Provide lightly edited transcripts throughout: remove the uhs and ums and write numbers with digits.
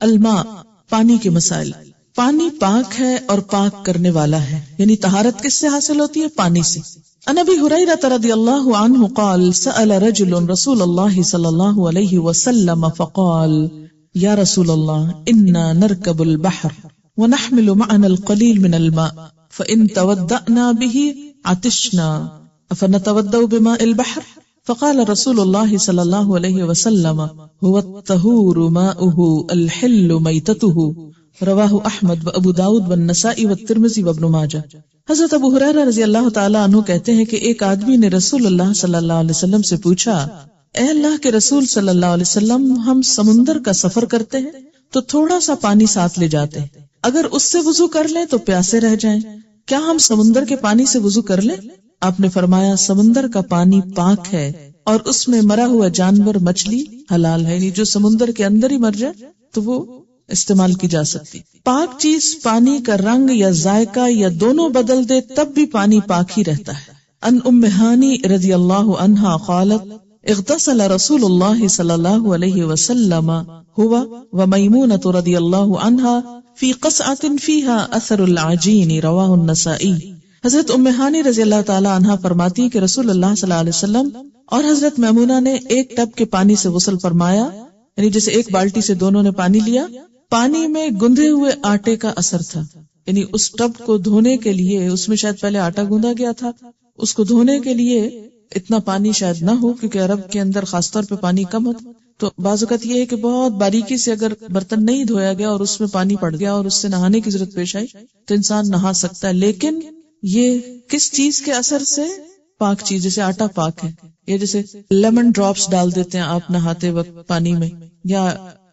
الماء، پانی کے مسائل. پانی پاک ہے اور پاک کرنے والا ہے، یعنی طہارت کس سے حاصل ہوتی ہے؟ پانی سے. عن ابی ہریرہ رضی اللہ عنہ قال سأل رجل رسول اللہ صلی اللہ علیہ وسلم فقال یا رسول اللہ انا نرکب البحر ونحمل معنا القلیل من الماء فإن تودأنا به عطشنا افنتودأ بماء البحر فقال رسول اللہ صلی اللہ علیہ وسلم هو الطہور ماؤه الحل میتته رواہ احمد و ابو داود والنسائی والترمذی وابن ماجہ. حضرت ابو ہریرہ رضی اللہ تعالیٰ عنہ کہتے ہیں کہ ایک آدمی نے رسول اللہ صلی اللہ علیہ وسلم سے پوچھا، اے اللہ کے رسول صلی اللہ علیہ وسلم، ہم سمندر کا سفر کرتے ہیں تو تھوڑا سا پانی ساتھ لے جاتے ہیں، اگر اس سے وضو کر لیں تو پیاسے رہ جائیں، کیا ہم سمندر کے پانی سے وضو کر لیں؟ آپ نے فرمایا سمندر کا پانی پاک ہے اور اس میں مرا ہوا جانور مچھلی حلال ہے، یعنی جو سمندر کے اندر ہی مر جائے تو وہ استعمال کی جا سکتی. پاک چیز پانی کا رنگ یا ذائقہ یا دونوں بدل دے تب بھی پانی پاک ہی رہتا ہے. ان ام ہانی رضی اللہ عنہا قالت اغتسل رسول اللہ صلی اللہ علیہ وسلم ہوا ومیمونۃ رضی اللہ عنہا فی قصعۃ فیہا اثر العجین رواہ النسائی. حضرت ام ہانی رضی اللہ تعالی عنہا فرماتی کہ رسول اللہ صلی اللہ علیہ وسلم اور حضرت میمونہ نے ایک ٹب کے پانی سے غسل فرمایا، یعنی جیسے ایک بالٹی سے دونوں نے پانی لیا، پانی میں گندھے ہوئے آٹے کا اثر تھا، یعنی اس ٹب کو دھونے کے لیے اس میں شاید پہلے آٹا گوندھا گیا تھا، اس کو دھونے کے لیے اتنا پانی شاید نہ ہو کیونکہ عرب کے اندر خاص طور پہ پانی کم ہوتا. تو بعض اوقات یہ ہے کہ بہت باریکی سے اگر برتن نہیں دھویا گیا اور اس میں پانی پڑ گیا اور اس سے نہانے کی ضرورت پیش آئی تو انسان نہا سکتا ہے، لیکن یہ کس چیز کے اثر سے؟ پاک چیز، جیسے آٹا پاک ہے، یا جیسے لیمن ڈراپس ڈال دیتے ہیں آپ نہاتے وقت پانی میں، یا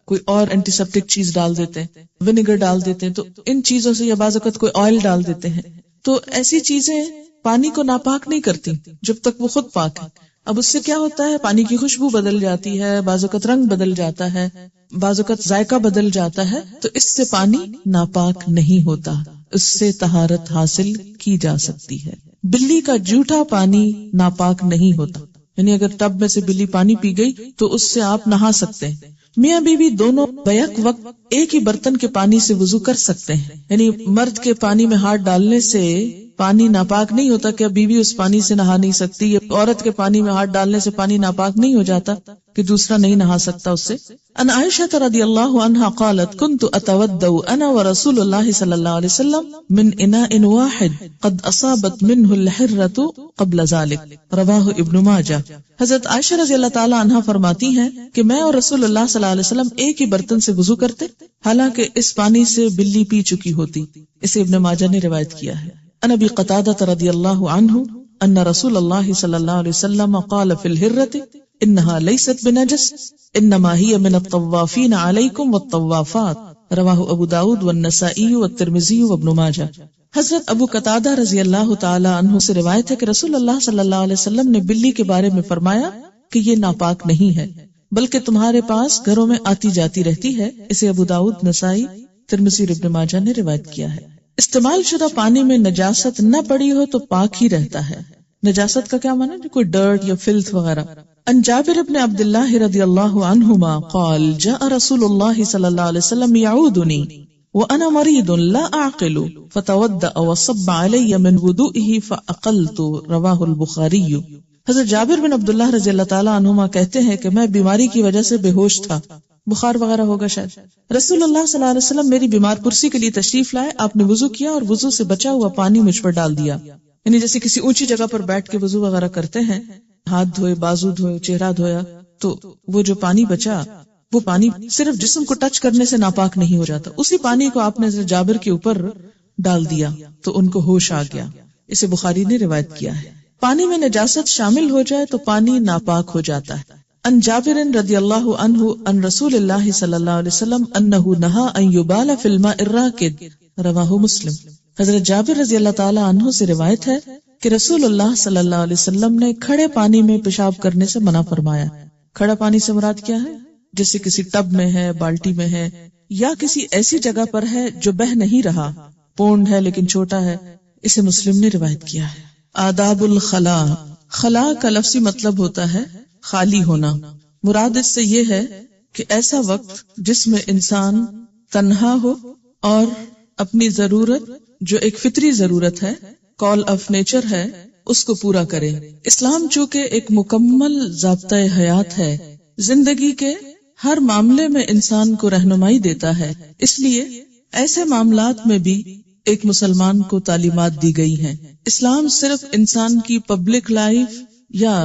کوئی اور اینٹی سیپٹک چیز ڈال دیتے ہیں، ونیگر ڈال دیتے ہیں، تو ان چیزوں سے، یا بعض اوقات کوئی آئل ڈال دیتے ہیں، تو ایسی چیزیں پانی کو ناپاک نہیں کرتی جب تک وہ خود پاک ہے. اب اس سے کیا ہوتا ہے؟ پانی کی خوشبو بدل جاتی ہے، بعض اوقات رنگ بدل جاتا ہے، بعض اوقات ذائقہ بدل جاتا ہے، تو اس سے پانی ناپاک نہیں ہوتا، اس سے طہارت حاصل کی جا سکتی ہے. بلی کا جھوٹا پانی ناپاک نہیں ہوتا، یعنی اگر ٹب میں سے بلی پانی پی گئی تو اس سے آپ نہا سکتے ہیں. میاں بیوی دونوں بیک وقت ایک ہی برتن کے پانی سے وضو کر سکتے ہیں، یعنی مرد کے پانی میں ہاتھ ڈالنے سے پانی ناپاک نہیں ہوتا کہ بیوی اس پانی سے نہا نہیں سکتی، یا عورت کے پانی میں ہاتھ ڈالنے سے پانی ناپاک نہیں ہو جاتا کہ دوسرا نہیں نہا سکتا اس سے. ان عائشہ رضی اللہ عنہا قالت كنت اتودع انا ورسول اللہ صلی اللہ علیہ وسلم من اناء واحد قد اصابت منه الحرة قبل ذلك رواہ ابن ماجہ. حضرت عائشہ رضی اللہ تعالی عنہا فرماتی ہیں کہ میں اور رسول اللہ صلی اللہ علیہ وسلم ایک ہی برتن سے وضو کرتے، حالانکہ اس پانی سے بلی پی چکی ہوتی. اسے ابن ماجہ نے روایت کیا ہے. ان ابی قتادہ رضی اللہ عنہ ان رسول اللہ صلی اللہ علیہ وسلم قال فی الحرة انها لیست بنجس انما ہی من الطوافین علیکم والطوافات رواہ ابو داود والنسائی والترمذی وابن ماجہ. حضرت ابو قتادہ رضی اللہ تعالی عنہ سے روایت ہے کہ رسول اللہ صلی اللہ علیہ وسلم نے بلی کے بارے میں فرمایا کہ یہ ناپاک نہیں ہے بلکہ تمہارے پاس گھروں میں آتی جاتی رہتی ہے. اسے ابو داود، نسائی، ترمذی اور ابن ماجہ نے روایت کیا ہے. استعمال شدہ پانی میں نجاست نہ پڑی ہو تو پاک ہی رہتا ہے. نجاست کا کیا معنی ہے؟ کوئی ڈرٹ یا فلتھ وغیرہ. ان جابر بن عبد اللہ رضی اللہ عنہما قال جاء رسول اللہ صلی اللہ علیہ وسلم يعودنی وانا مريض لا اعقل فتودأ وصب علی من وضوئه فاقلت رواہ البخاری. حضرت جابر بن عبد اللہ رضی اللہ تعالی عنہما کہتے ہیں کہ میں بیماری کی وجہ سے بے ہوش تھا، بخار وغیرہ ہوگا شاید. رسول اللہ صلی اللہ علیہ وسلم میری بیمار پرسی کے لیے تشریف لائے، آپ نے وضو کیا اور وضو سے بچا ہوا پانی مجھ پر ڈال دیا. یعنی جیسے کسی اونچی جگہ پر بیٹھ کے وضو وغیرہ کرتے ہیں، ہاتھ دھوئے، بازو دھوئے، چہرہ دھویا، تو وہ جو پانی بچا وہ پانی صرف جسم کو ٹچ کرنے سے ناپاک نہیں ہو جاتا، اسی پانی کو آپ نے جابر کے اوپر ڈال دیا تو ان کو ہوش آ گیا. اسے بخاری نے روایت کیا ہے. پانی میں نجاست شامل ہو جائے تو پانی ناپاک ہو جاتا ہے. ان جابر رضی اللہ عنہ ان رسول اللہ صلی اللہ علیہ وسلم انہ نہا ان یبال فی الماء الراکد رواہ مسلم. حضرت جابر رضی اللہ تعالی عنہ سے روایت ہے کہ رسول اللہ صلی اللہ علیہ وسلم نے کھڑے پانی میں پیشاب کرنے سے منع فرمایا. کھڑا پانی سے مراد کیا ہے؟ جیسے کسی ٹب میں ہے، بالٹی میں ہے، یا کسی ایسی جگہ پر ہے جو بہ نہیں رہا، پونڈ ہے لیکن چھوٹا ہے. اسے مسلم نے روایت کیا ہے. آداب الخلا. خلا کا لفظی مطلب ہوتا ہے خالی ہونا. مراد اس سے یہ ہے کہ ایسا وقت جس میں انسان تنہا ہو اور اپنی ضرورت جو ایک فطری ضرورت ہے، کال آف نیچر ہے، اس کو پورا کرے۔ اسلام چونکہ ایک مکمل ضابطۂ حیات ہے، زندگی کے ہر معاملے میں انسان کو رہنمائی دیتا ہے، اس لیے ایسے معاملات میں بھی ایک مسلمان کو تعلیمات دی گئی ہیں۔ اسلام صرف انسان کی پبلک لائف یا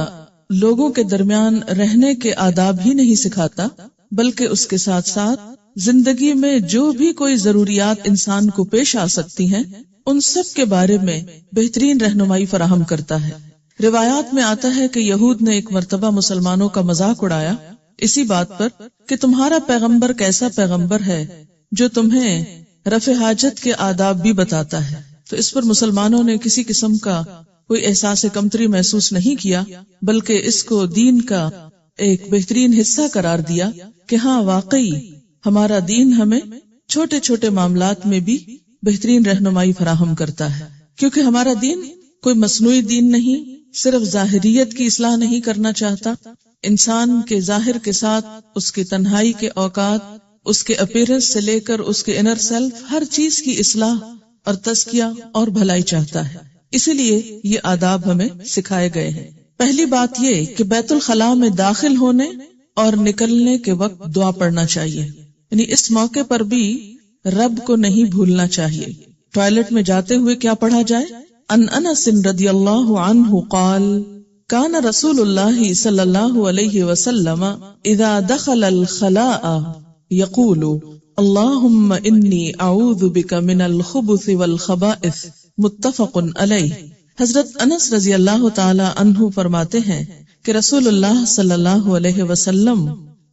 لوگوں کے درمیان رہنے کے آداب ہی نہیں سکھاتا، بلکہ اس کے ساتھ ساتھ زندگی میں جو بھی کوئی ضروریات انسان کو پیش آ سکتی ہیں، ان سب کے بارے میں بہترین رہنمائی فراہم کرتا ہے۔ روایات میں آتا ہے کہ یہود نے ایک مرتبہ مسلمانوں کا مذاق اڑایا اسی بات پر کہ تمہارا پیغمبر کیسا پیغمبر ہے جو تمہیں رفع حاجت کے آداب بھی بتاتا ہے۔ تو اس پر مسلمانوں نے کسی قسم کا کوئی احساس کمتری محسوس نہیں کیا، بلکہ اس کو دین کا ایک بہترین حصہ قرار دیا کہ ہاں واقعی ہمارا دین ہمیں چھوٹے چھوٹے معاملات میں بھی بہترین رہنمائی فراہم کرتا ہے، کیونکہ ہمارا دین کوئی مصنوعی دین نہیں، صرف ظاہریت کی اصلاح نہیں کرنا چاہتا، انسان کے ظاہر کے ساتھ اس کی تنہائی کے اوقات، اس کے اپیرنس سے لے کر اس کے انر سیلف، ہر چیز کی اصلاح اور تزکیہ اور بھلائی چاہتا ہے۔ اسی لیے یہ آداب ہمیں سکھائے گئے ہیں۔ پہلی بات یہ کہ بیت الخلاء میں داخل ہونے اور نکلنے کے وقت دعا پڑھنا چاہیے، یعنی اس موقع پر بھی رب کو نہیں بھولنا چاہیے۔ ٹوائلٹ میں جاتے ہوئے کیا پڑھا جائے؟ ان انس رضی اللہ عنہ قال کان رسول اللہ صلی اللہ علیہ وسلم اذا دخل الخلاء یقول اللہم انی اعوذ بک من الخبث والخبائث، متفق علیہ۔ حضرت انس رضی اللہ تعالی عنہ فرماتے ہیں کہ رسول اللہ صلی اللہ علیہ وسلم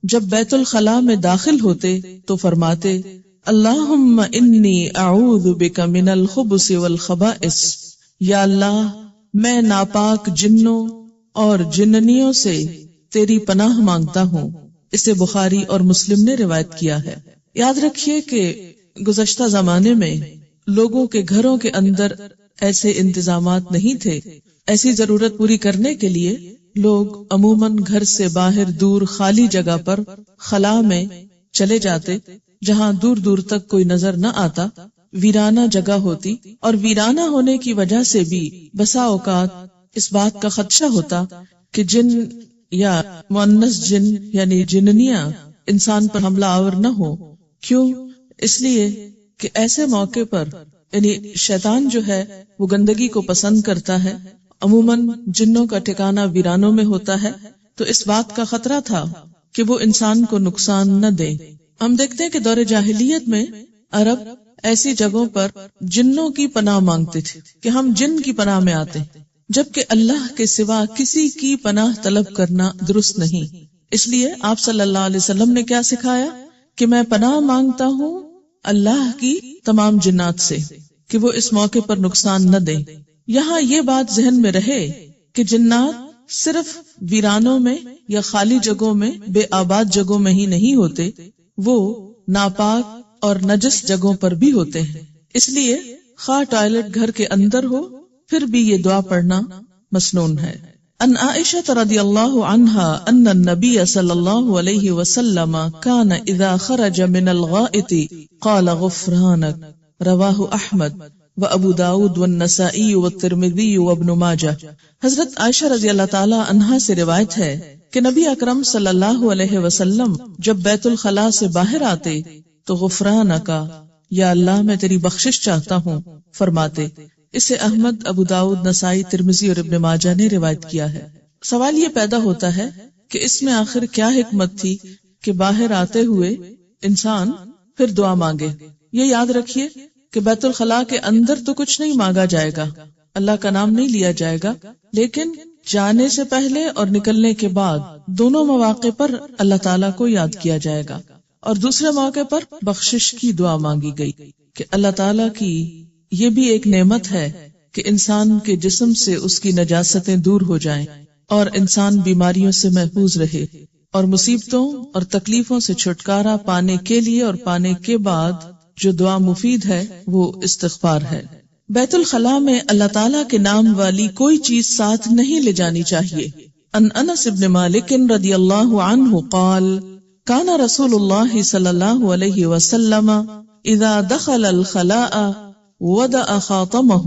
جب بیت الخلاء میں داخل ہوتے تو فرماتے اللہم انی اعوذ بک من الخبث والخبائث، یا اللہ میں ناپاک جنوں اور جننیوں سے تیری پناہ مانگتا ہوں۔ اسے بخاری اور مسلم نے روایت کیا ہے۔ یاد رکھیے کہ گزشتہ زمانے میں لوگوں کے گھروں کے اندر ایسے انتظامات نہیں تھے۔ ایسی ضرورت پوری کرنے کے لیے لوگ عموماً گھر سے باہر دور خالی جگہ پر خلا میں چلے جاتے، جہاں دور دور تک کوئی نظر نہ آتا، ویرانہ جگہ ہوتی، اور ویرانہ ہونے کی وجہ سے بھی بسا اوقات اس بات کا خدشہ ہوتا کہ جن یا مؤنث جن یعنی جننیاں انسان پر حملہ آور نہ ہو۔ کیوں؟ اس لیے کہ ایسے موقع پر یعنی شیطان جو ہے وہ گندگی کو پسند کرتا ہے، عموماً جنوں کا ٹھکانہ ویرانوں میں ہوتا ہے، تو اس بات کا خطرہ تھا کہ وہ انسان کو نقصان نہ دے۔ ہم دیکھتے ہیں کہ دور جاہلیت میں عرب ایسی جگہوں پر جنوں کی پناہ مانگتے تھے کہ ہم جن کی پناہ میں آتے ہیں، جبکہ اللہ کے سوا کسی کی پناہ طلب کرنا درست نہیں۔ اس لیے آپ صلی اللہ علیہ وسلم نے کیا سکھایا کہ میں پناہ مانگتا ہوں اللہ کی تمام جنات سے کہ وہ اس موقع پر نقصان نہ دیں۔ یہاں یہ بات ذہن میں رہے کہ جنات صرف ویرانوں میں یا خالی جگہوں میں، بے آباد جگہوں میں ہی نہیں ہوتے، وہ ناپاک اور نجس جگہوں پر بھی ہوتے ہیں۔ اس لیے خواہ ٹوائلٹ گھر کے اندر ہو، پھر بھی یہ دعا پڑھنا مسنون ہے۔ ان عائشہ رضی اللہ عنہا ان النبی صلی اللہ علیہ وسلم کان اذا خرج من الغائط قال غفرانک، رواہ احمد و ابو داود والنسائی والترمذی وابن ماجہ۔ حضرت عائشہ رضی اللہ تعالی عنہا سے روایت ہے کہ نبی اکرم صلی اللہ علیہ وسلم جب بیت الخلاء سے باہر آتے تو غفرانکا، یا اللہ میں تیری بخشش چاہتا ہوں فرماتے۔ اسے احمد، ابو داؤد، نسائی، ترمذی اور ابن ماجہ نے روایت کیا ہے۔ سوال یہ پیدا ہوتا ہے کہ اس میں آخر کیا حکمت تھی کہ باہر آتے ہوئے انسان پھر دعا مانگے؟ یہ یاد رکھیے کہ بیت الخلاء کے اندر تو کچھ نہیں مانگا جائے گا، اللہ کا نام نہیں لیا جائے گا، لیکن جانے سے پہلے اور نکلنے کے بعد دونوں مواقع پر اللہ تعالیٰ کو یاد کیا جائے گا، اور دوسرے موقع پر بخشش کی دعا مانگی گئی کہ اللہ تعالیٰ کی یہ بھی ایک نعمت ہے کہ انسان کے جسم سے اس کی نجاستیں دور ہو جائیں اور انسان بیماریوں سے محفوظ رہے، اور مصیبتوں اور تکلیفوں سے چھٹکارا پانے کے لیے اور پانے کے بعد جو دعا مفید ہے وہ استغفار ہے۔ بیت الخلاء میں اللہ تعالیٰ کے نام والی کوئی چیز ساتھ نہیں لے جانی چاہیے۔ ان انس بن مالک رضی اللہ عنہ قال کان رسول اللہ صلی اللہ علیہ وسلم اذا دخل الخلاء وضع خاتمہ،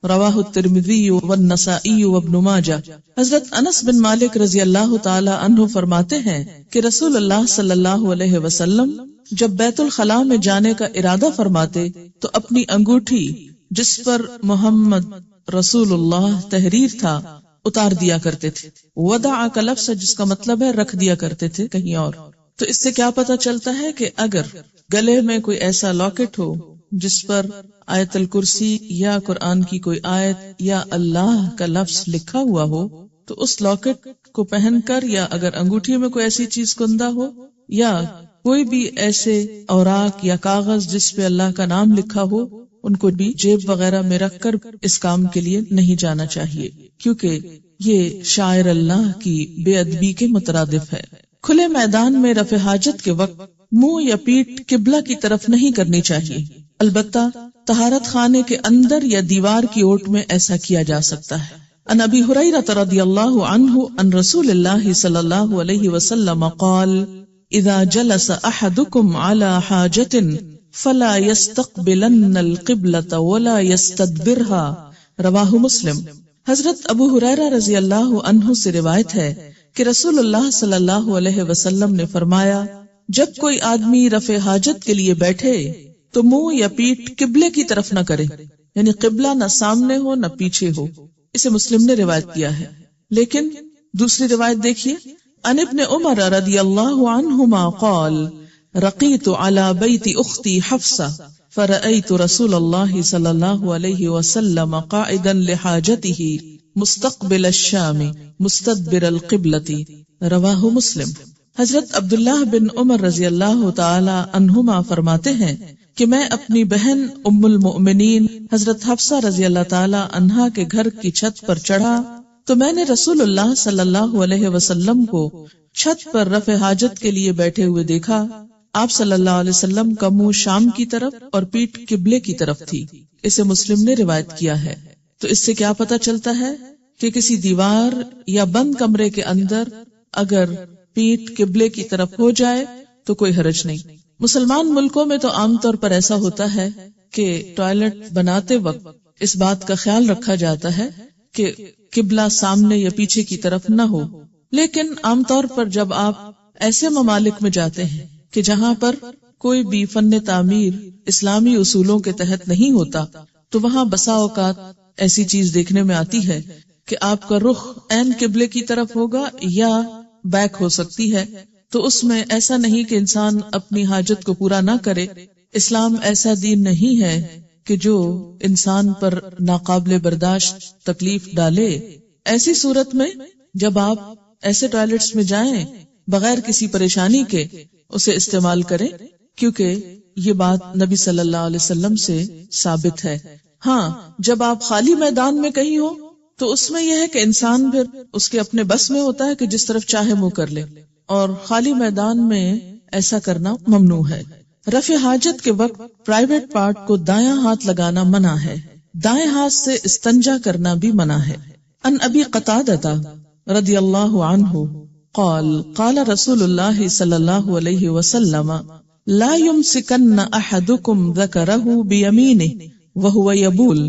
رواہ الترمذی والنسائی وابن ماجہ۔ حضرت انس بن مالک رضی اللہ تعالی عنہ فرماتے ہیں کہ رسول اللہ صلی اللہ علیہ وسلم جب بیت الخلاء میں جانے کا ارادہ فرماتے تو اپنی انگوٹھی جس پر محمد رسول اللہ تحریر تھا اتار دیا کرتے تھے۔ وضع کا لفظ جس کا مطلب ہے رکھ دیا کرتے تھے کہیں اور۔ تو اس سے کیا پتہ چلتا ہے کہ اگر گلے میں کوئی ایسا لاکٹ ہو جس پر آیت الکرسی یا قرآن کی کوئی آیت یا اللہ کا لفظ لکھا ہوا ہو تو اس لاکٹ کو پہن کر، یا اگر انگوٹھی میں کوئی ایسی چیز کندہ ہو یا کوئی بھی ایسے اوراق یا کاغذ جس پہ اللہ کا نام لکھا ہو، ان کو بھی جیب وغیرہ میں رکھ کر اس کام کے لیے نہیں جانا چاہیے، کیونکہ یہ شاعر اللہ کی بے ادبی کے مترادف ہے۔ کھلے میدان میں رفع حاجت کے وقت منہ یا پیٹھ قبلہ کی طرف نہیں کرنی چاہیے، البتہ طہارت خانے کے اندر یا دیوار کی اوٹ میں ایسا کیا جا سکتا ہے۔ عن ابی ہریرہ رضی اللہ عنہ عن رسول اللہ صلی اللہ علیہ وسلم قال اذا جلس احدکم علی حاجۃ فلا يستقبلن القبلة ولا يستدبرها، رواہ مسلم۔ حضرت ابو ہریرہ رضی اللہ عنہ سے روایت ہے کہ رسول اللہ صلی اللہ علیہ وسلم نے فرمایا، جب کوئی آدمی رفع حاجت کے لیے بیٹھے تو منہ یا پیٹھ قبلے کی طرف نہ کرے، یعنی قبلہ نہ سامنے ہو نہ پیچھے ہو۔ اسے مسلم نے روایت کیا ہے۔ لیکن دوسری روایت دیکھیے، عن ابن عمر رضی اللہ عنہما قال رقیت علی بیت اختی حفصہ فرأیت رسول اللہ صلی اللہ علیہ وسلم قاعدا لحاجته مستقبل الشام مستدبر القبلة، رواہ مسلم۔ حضرت عبداللہ بن عمر رضی اللہ تعالی عنہما فرماتے ہیں کہ میں اپنی بہن ام المؤمنین حضرت حفصہ رضی اللہ تعالی عنہا کے گھر کی چھت پر چڑھا تو میں نے رسول اللہ صلی اللہ علیہ وسلم کو چھت پر رفع حاجت کے لیے بیٹھے ہوئے دیکھا۔ آپ صلی اللہ علیہ وسلم کا منہ شام کی طرف اور پیٹھ قبلے کی طرف تھی۔ اسے مسلم نے روایت کیا ہے۔ تو اس سے کیا پتہ چلتا ہے کہ کسی دیوار یا بند کمرے کے اندر اگر پیٹھ قبلے کی طرف ہو جائے تو کوئی حرج نہیں۔ مسلمان ملکوں میں تو عام طور پر ایسا ہوتا ہے کہ ٹوائلٹ بناتے وقت اس بات کا خیال رکھا جاتا ہے کہ قبلہ سامنے یا پیچھے کی طرف نہ ہو، لیکن عام طور پر جب آپ ایسے ممالک میں جاتے ہیں کہ جہاں پر کوئی بھی فن تعمیر اسلامی اصولوں کے تحت نہیں ہوتا تو وہاں بسا اوقات ایسی چیز دیکھنے میں آتی ہے کہ آپ کا رخ عین قبلے کی طرف ہوگا یا بیک ہو سکتی ہے، تو اس میں ایسا نہیں کہ انسان اپنی حاجت کو پورا نہ کرے۔ اسلام ایسا دین نہیں ہے کہ جو انسان پر ناقابل برداشت تکلیف ڈالے۔ ایسی صورت میں جب آپ ایسے ٹوائلٹس میں جائیں بغیر کسی پریشانی کے اسے استعمال کریں، کیونکہ یہ بات نبی صلی اللہ علیہ وسلم سے ثابت ہے۔ ہاں، جب آپ خالی میدان میں کہیں ہو تو اس میں یہ ہے کہ انسان پھر اس کے اپنے بس میں ہوتا ہے کہ جس طرف چاہے منہ کر لے، اور خالی میدان میں ایسا کرنا ممنوع ہے۔ رفع حاجت کے وقت پرائیویٹ پارٹ کو دایاں ہاتھ لگانا منع ہے، دائیں ہاتھ سے استنجا کرنا بھی منع ہے۔ ان ابی قتادہ رضی اللہ عنہ قال قال رسول اللہ صلی اللہ علیہ وسلم لا يمسكن احدكم ذكره بيمينه وهو يبول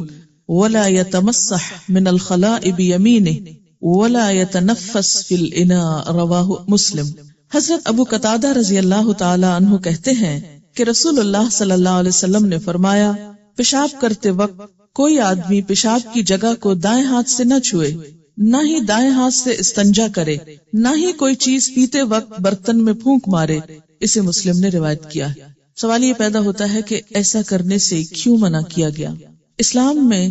ولا يتمسح من الخلاء بيمينه ولا يتنفس في الاناء، رواہ مسلم۔ حضرت ابو قتادہ رضی اللہ تعالی عنہ کہتے ہیں کہ رسول اللہ صلی اللہ علیہ وسلم نے فرمایا، پیشاب کرتے وقت کوئی آدمی پیشاب کی جگہ کو دائیں ہاتھ سے نہ چھوئے، نہ ہی دائیں ہاتھ سے استنجا کرے، نہ ہی کوئی چیز پیتے وقت برتن میں پھونک مارے۔ اسے مسلم نے روایت کیا۔ سوال یہ پیدا ہوتا ہے کہ ایسا کرنے سے کیوں منع کیا گیا؟ اسلام میں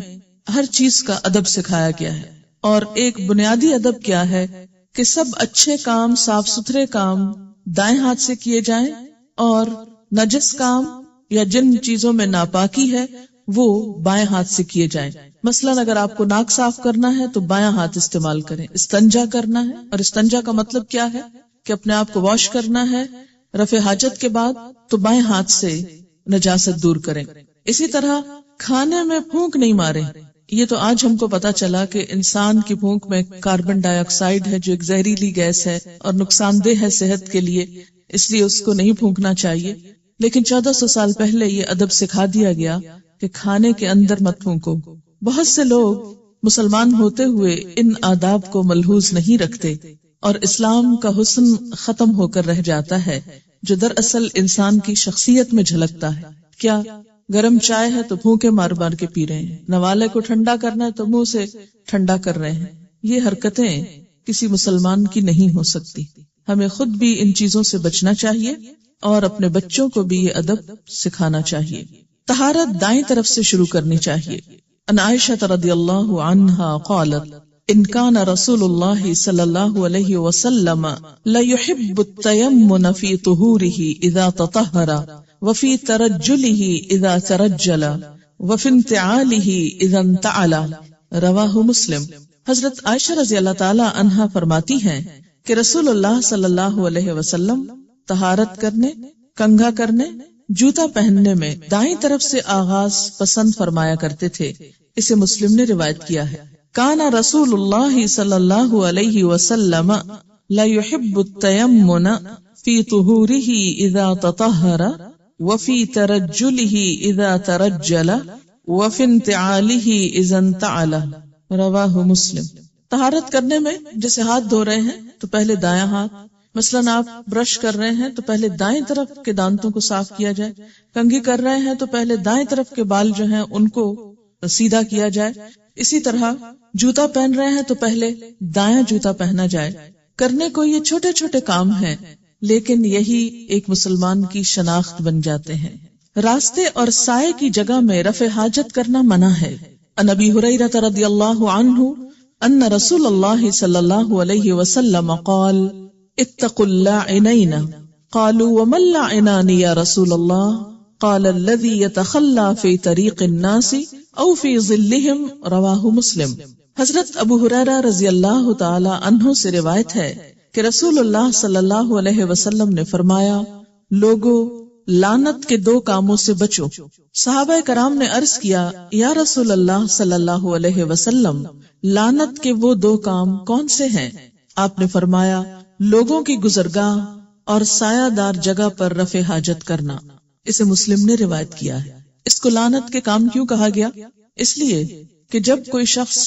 ہر چیز کا ادب سکھایا گیا ہے، اور ایک بنیادی ادب کیا ہے کہ سب اچھے کام، صاف ستھرے کام دائیں ہاتھ سے کیے جائیں، اور نجس کام یا جن چیزوں میں ناپاکی ہے وہ بائیں ہاتھ سے کیے جائیں۔ مثلا اگر آپ کو ناک صاف کرنا ہے تو بایاں ہاتھ استعمال کریں۔ استنجا کرنا ہے، اور استنجا کا مطلب کیا ہے کہ اپنے آپ کو واش کرنا ہے رفع حاجت کے بعد، تو بائیں ہاتھ سے نجاست دور کریں۔ اسی طرح کھانے میں پھونک نہیں مارے۔ یہ تو آج ہم کو پتا چلا کہ انسان کی پھونک میں کاربن ڈائی آکسائڈ ہے جو ایک زہریلی گیس ہے اور نقصان دہ ہے صحت کے لیے، اس لیے اس کو نہیں پھونکنا چاہیے. لیکن 1400 سال پہلے یہ ادب سکھا دیا گیا کہ کھانے کے اندر مت پھونکو. بہت سے لوگ مسلمان ہوتے ہوئے ان آداب کو ملحوظ نہیں رکھتے اور اسلام کا حسن ختم ہو کر رہ جاتا ہے جو دراصل انسان کی شخصیت میں جھلکتا ہے. کیا گرم چائے ہے تو پھونکے مار مار کے پی رہے ہیں، نوالے کو ٹھنڈا کرنا ہے تو منہ سے ٹھنڈا کر رہے ہیں. یہ حرکتیں کسی مسلمان کی نہیں ہو سکتی. ہمیں خود بھی ان چیزوں سے بچنا چاہیے اور اپنے بچوں کو بھی یہ ادب سکھانا چاہیے. طہارت دائیں طرف سے شروع کرنی چاہیے. ان عائشہ رضی اللہ عنہا قالت ان كان رسول اللہ صلی اللہ علیہ وسلم ليحب التيمن في طهوره اذا تطهر وفي ترجله اذا ترجل وفي انتعاله اذا انتعل. رواہ مسلم. حضرت عائشہ رضی اللہ تعالی عنہا فرماتی ہیں کہ رسول اللہ صلی اللہ علیہ وسلم طہارت کرنے، کنگھا کرنے، جوتا پہننے میں دائیں طرف سے آغاز پسند فرمایا کرتے تھے. اسے مسلم نے روایت کیا ہے. کان رسول اللہ صلی اللہ علیہ وسلم لا يحب التيمن في طهوره اذا تطهر وفي ترجله اذا ترجل وفي انتعاله اذا انتعل. رواہ مسلم. طہارت کرنے میں جیسے ہاتھ دھو رہے ہیں تو پہلے دایاں ہاتھ، مثلاً آپ برش کر رہے ہیں تو پہلے دائیں طرف کے دانتوں کو صاف کیا جائے، کنگھی کر رہے ہیں تو پہلے دائیں طرف کے بال جو ہیں ان کو سیدھا کیا جائے. اسی طرح جوتا پہن رہے ہیں تو پہلے دایاں جوتا پہنا جائے. کرنے کو یہ چھوٹے چھوٹے کام ہیں لیکن یہی ایک مسلمان کی شناخت بن جاتے ہیں. راستے اور سائے کی جگہ میں رفع حاجت کرنا منع ہے. عن ابی ہریرہ رضی اللہ عنہ ان رسول اللہ صلی اللہ علیہ وسلم قال اتقوا اللاعنین قالوا وما اللاعنان یا رسول اللہ قال الذي يتخلى في طريق الناس او في ظلهم. رواہ مسلم. حضرت ابو ہریرہ رضی اللہ تعالی عنہ سے روایت ہے کہ رسول اللہ صلی اللہ علیہ وسلم نے فرمایا لوگو لعنت کے دو کاموں سے بچو. صحابہ کرام نے عرض کیا یا رسول اللہ صلی اللہ علیہ وسلم لعنت کے وہ دو کام کون سے ہیں؟ آپ نے فرمایا لوگوں کی گزرگاہ اور سایہ دار جگہ پر رفع حاجت کرنا. اسے مسلم نے روایت کیا ہے. اس کو لعنت کے کام کیوں کہا گیا؟ اس لیے کہ جب کوئی شخص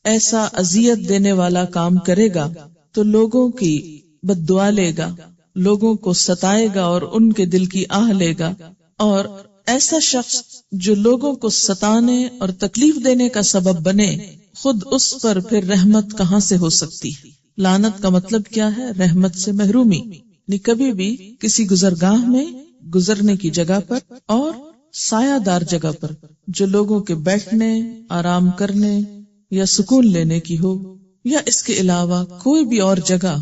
ایسا اذیت دینے والا کام کرے گا تو لوگوں کی بد دعا لے گا، لوگوں کو ستائے گا اور ان کے دل کی آہ لے گا. اور ایسا شخص جو لوگوں کو ستانے اور تکلیف دینے کا سبب بنے خود اس پر پھر رحمت کہاں سے ہو سکتی؟ لعنت کا مطلب کیا ہے؟ رحمت سے محرومی. کبھی بھی کسی گزرگاہ میں، گزرنے کی جگہ پر اور سایہ دار جگہ پر جو لوگوں کے بیٹھنے، آرام کرنے یا سکون لینے کی ہو، یا اس کے علاوہ کوئی بھی اور جگہ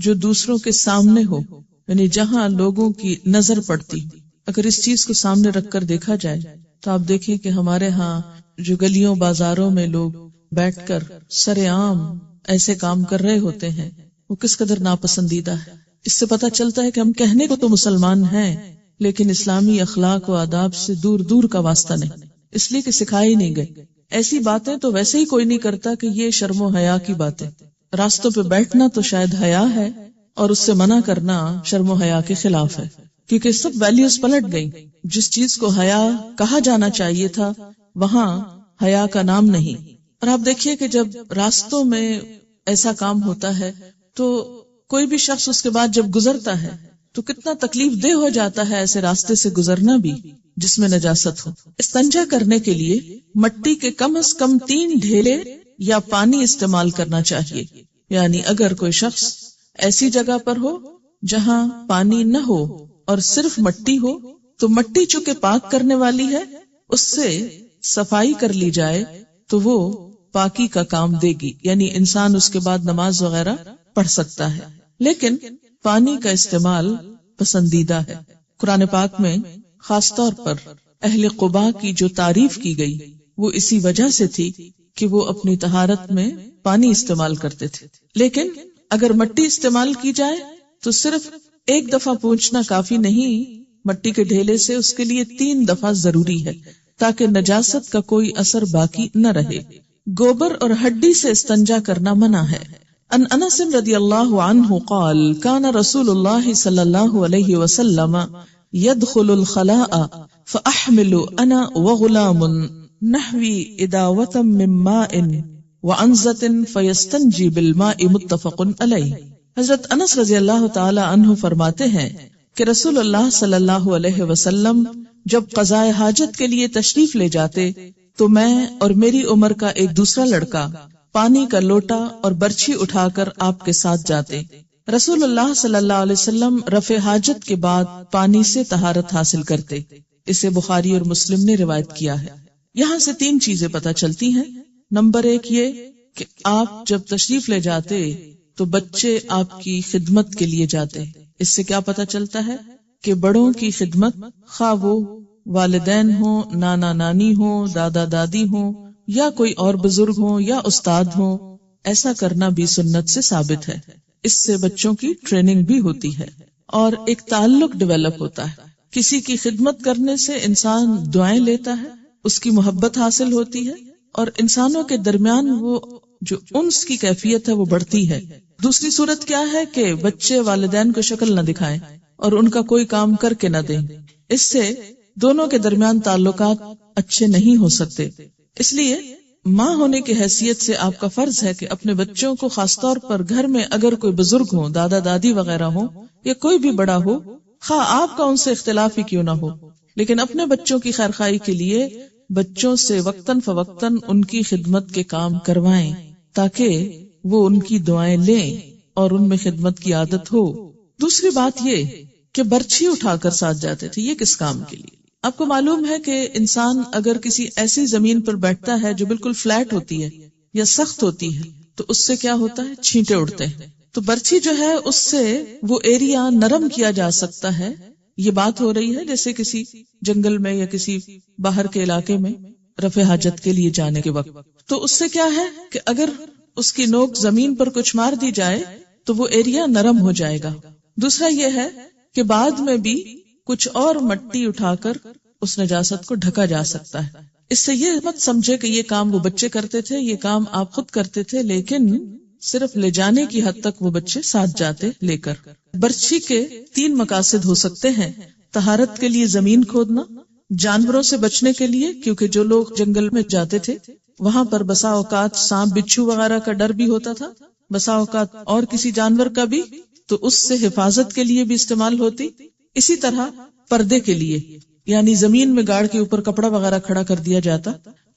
جو دوسروں کے سامنے ہو، یعنی جہاں لوگوں کی نظر پڑتی. اگر اس چیز کو سامنے رکھ کر دیکھا جائے تو آپ دیکھیں کہ ہمارے ہاں جو گلیوں بازاروں میں لوگ بیٹھ کر سر عام ایسے کام کر رہے ہوتے ہیں وہ کس قدر ناپسندیدہ ہے. اس سے پتہ چلتا ہے کہ ہم کہنے کو تو مسلمان ہیں لیکن اسلامی اخلاق و آداب سے دور دور کا واسطہ نہیں، اس لیے کہ سکھائی نہیں گئی. ایسی باتیں تو ویسے ہی کوئی نہیں کرتا کہ یہ شرم و حیا کی باتیں. راستوں پہ بیٹھنا تو شاید حیا ہے اور اس سے منع کرنا شرم و حیا کے خلاف ہے، کیونکہ سب ویلیوز پلٹ گئی. جس چیز کو حیا کہا جانا چاہیے تھا وہاں حیا کا نام نہیں. اور آپ دیکھیے کہ جب راستوں میں ایسا کام ہوتا ہے تو کوئی بھی شخص اس کے بعد جب گزرتا ہے تو کتنا تکلیف دہ ہو جاتا ہے ایسے راستے سے گزرنا بھی جس میں نجاست ہو. استنجا کرنے کے لیے مٹی کے کم از کم 3 ڈھیلے یا پانی استعمال کرنا چاہیے. یعنی اگر کوئی شخص ایسی جگہ پر ہو جہاں پانی نہ ہو اور صرف مٹی ہو تو مٹی چونکہ پاک کرنے والی ہے اس سے صفائی کر لی جائے تو وہ پاکی کا کام دے گی، یعنی انسان اس کے بعد نماز وغیرہ پڑھ سکتا ہے. لیکن پانی کا استعمال پسندیدہ ہے. قرآن پاک میں خاص طور پر اہل قباء کی جو تعریف کی گئی وہ اسی وجہ سے تھی کہ وہ اپنی طہارت میں پانی استعمال کرتے تھے. لیکن اگر مٹی استعمال کی جائے تو صرف ایک دفعہ پونچھنا کافی نہیں، مٹی کے ڈھیلے سے اس کے لیے 3 دفعہ ضروری ہے تاکہ نجاست کا کوئی اثر باقی نہ رہے. گوبر اور ہڈی سے استنجا کرنا منع ہے. عن انس رضی اللہ عنہ قال كان رسول اللہ صلی اللہ علیہ وسلم يدخل الخلاء فاحمل انا وغلام نحوی اداوة من ماء وعنزة فيستنجي بالماء متفق علیہ۔ حضرت انس رضی اللہ تعالی عنہ فرماتے ہیں کہ رسول اللہ صلی اللہ علیہ وسلم جب قضاء حاجت کے لیے تشریف لے جاتے تو میں اور میری عمر کا ایک دوسرا لڑکا پانی کا لوٹا اور برچھی اٹھا کر آپ کے ساتھ جاتے۔ رسول اللہ صلی اللہ علیہ وسلم رفع حاجت کے بعد پانی سے طہارت حاصل کرتے۔ اسے بخاری اور مسلم نے روایت کیا ہے۔ یہاں سے 3 چیزیں پتہ چلتی ہیں۔ نمبر 1 یہ کہ آپ جب تشریف لے جاتے تو بچے آپ کی خدمت کے لیے جاتے۔ اس سے کیا پتہ چلتا ہے کہ بڑوں کی خدمت، خواہ وہ والدین ہوں، نانا نانی ہوں، دادا دادی ہوں، یا کوئی اور بزرگ ہوں یا استاد ہوں، ایسا کرنا بھی سنت سے ثابت ہے۔ اس سے بچوں کی ٹریننگ بھی ہوتی ہے اور ایک تعلق ڈیولپ ہوتا ہے۔ کسی کی خدمت کرنے سے انسان دعائیں لیتا ہے، اس کی محبت حاصل ہوتی ہے اور انسانوں کے درمیان وہ جو انس کی کیفیت ہے وہ بڑھتی ہے۔ دوسری صورت کیا ہے کہ بچے والدین کو شکل نہ دکھائیں اور ان کا کوئی کام کر کے نہ دیں۔ اس سے دونوں کے درمیان تعلقات اچھے نہیں ہو سکتے۔ اس لیے ماں ہونے کی حیثیت سے آپ کا فرض ہے کہ اپنے بچوں کو خاص طور پر گھر میں اگر کوئی بزرگ ہو، دادا دادی وغیرہ ہو یا کوئی بھی بڑا ہو، خواہ آپ کا ان سے اختلاف ہی کیوں نہ ہو، لیکن اپنے بچوں کی خیرخواہی کے لیے بچوں سے وقتاً فوقتاً ان کی خدمت کے کام کروائیں تاکہ وہ ان کی دعائیں لیں اور ان میں خدمت کی عادت ہو۔ دوسری بات یہ کہ برچھی اٹھا کر ساتھ جاتے تھے۔ یہ کس کام کے لیے؟ آپ کو معلوم ہے کہ انسان اگر کسی ایسی زمین پر بیٹھتا ہے جو بالکل فلیٹ ہوتی ہے یا سخت ہوتی ہے تو اس سے کیا ہوتا ہے؟ چھینٹے اڑتے ہیں۔ تو برچھی جو ہے اس سے وہ ایریا نرم کیا جا سکتا ہے۔ یہ بات ہو رہی ہے جیسے کسی جنگل میں یا کسی باہر کے علاقے میں رفع حاجت کے لیے جانے کے وقت، تو اس سے کیا ہے کہ اگر اس کی نوک زمین پر کچھ مار دی جائے تو وہ ایریا نرم ہو جائے گا۔ دوسرا یہ ہے کہ بعد میں بھی کچھ اور مٹی اٹھا کر اس نجاست کو ڈھکا جا سکتا ہے۔ اس سے یہ مت سمجھے کہ یہ کام وہ بچے کرتے تھے، یہ کام آپ خود کرتے تھے، لیکن صرف لے جانے کی حد تک وہ بچے ساتھ جاتے لے کر۔ برچھی کے 3 مقاصد ہو سکتے ہیں: طہارت کے لیے زمین کھودنا، جانوروں سے بچنے کے لیے، کیونکہ جو لوگ جنگل میں جاتے تھے وہاں پر بسا اوقات سانپ بچھو وغیرہ کا ڈر بھی ہوتا تھا، بسا اوقات اور کسی جانور کا بھی، تو اس سے حفاظت کے لیے بھی استعمال ہوتی۔ اسی طرح پردے کے لیے، یعنی زمین میں گاڑ کے اوپر کپڑا وغیرہ کھڑا کر دیا جاتا۔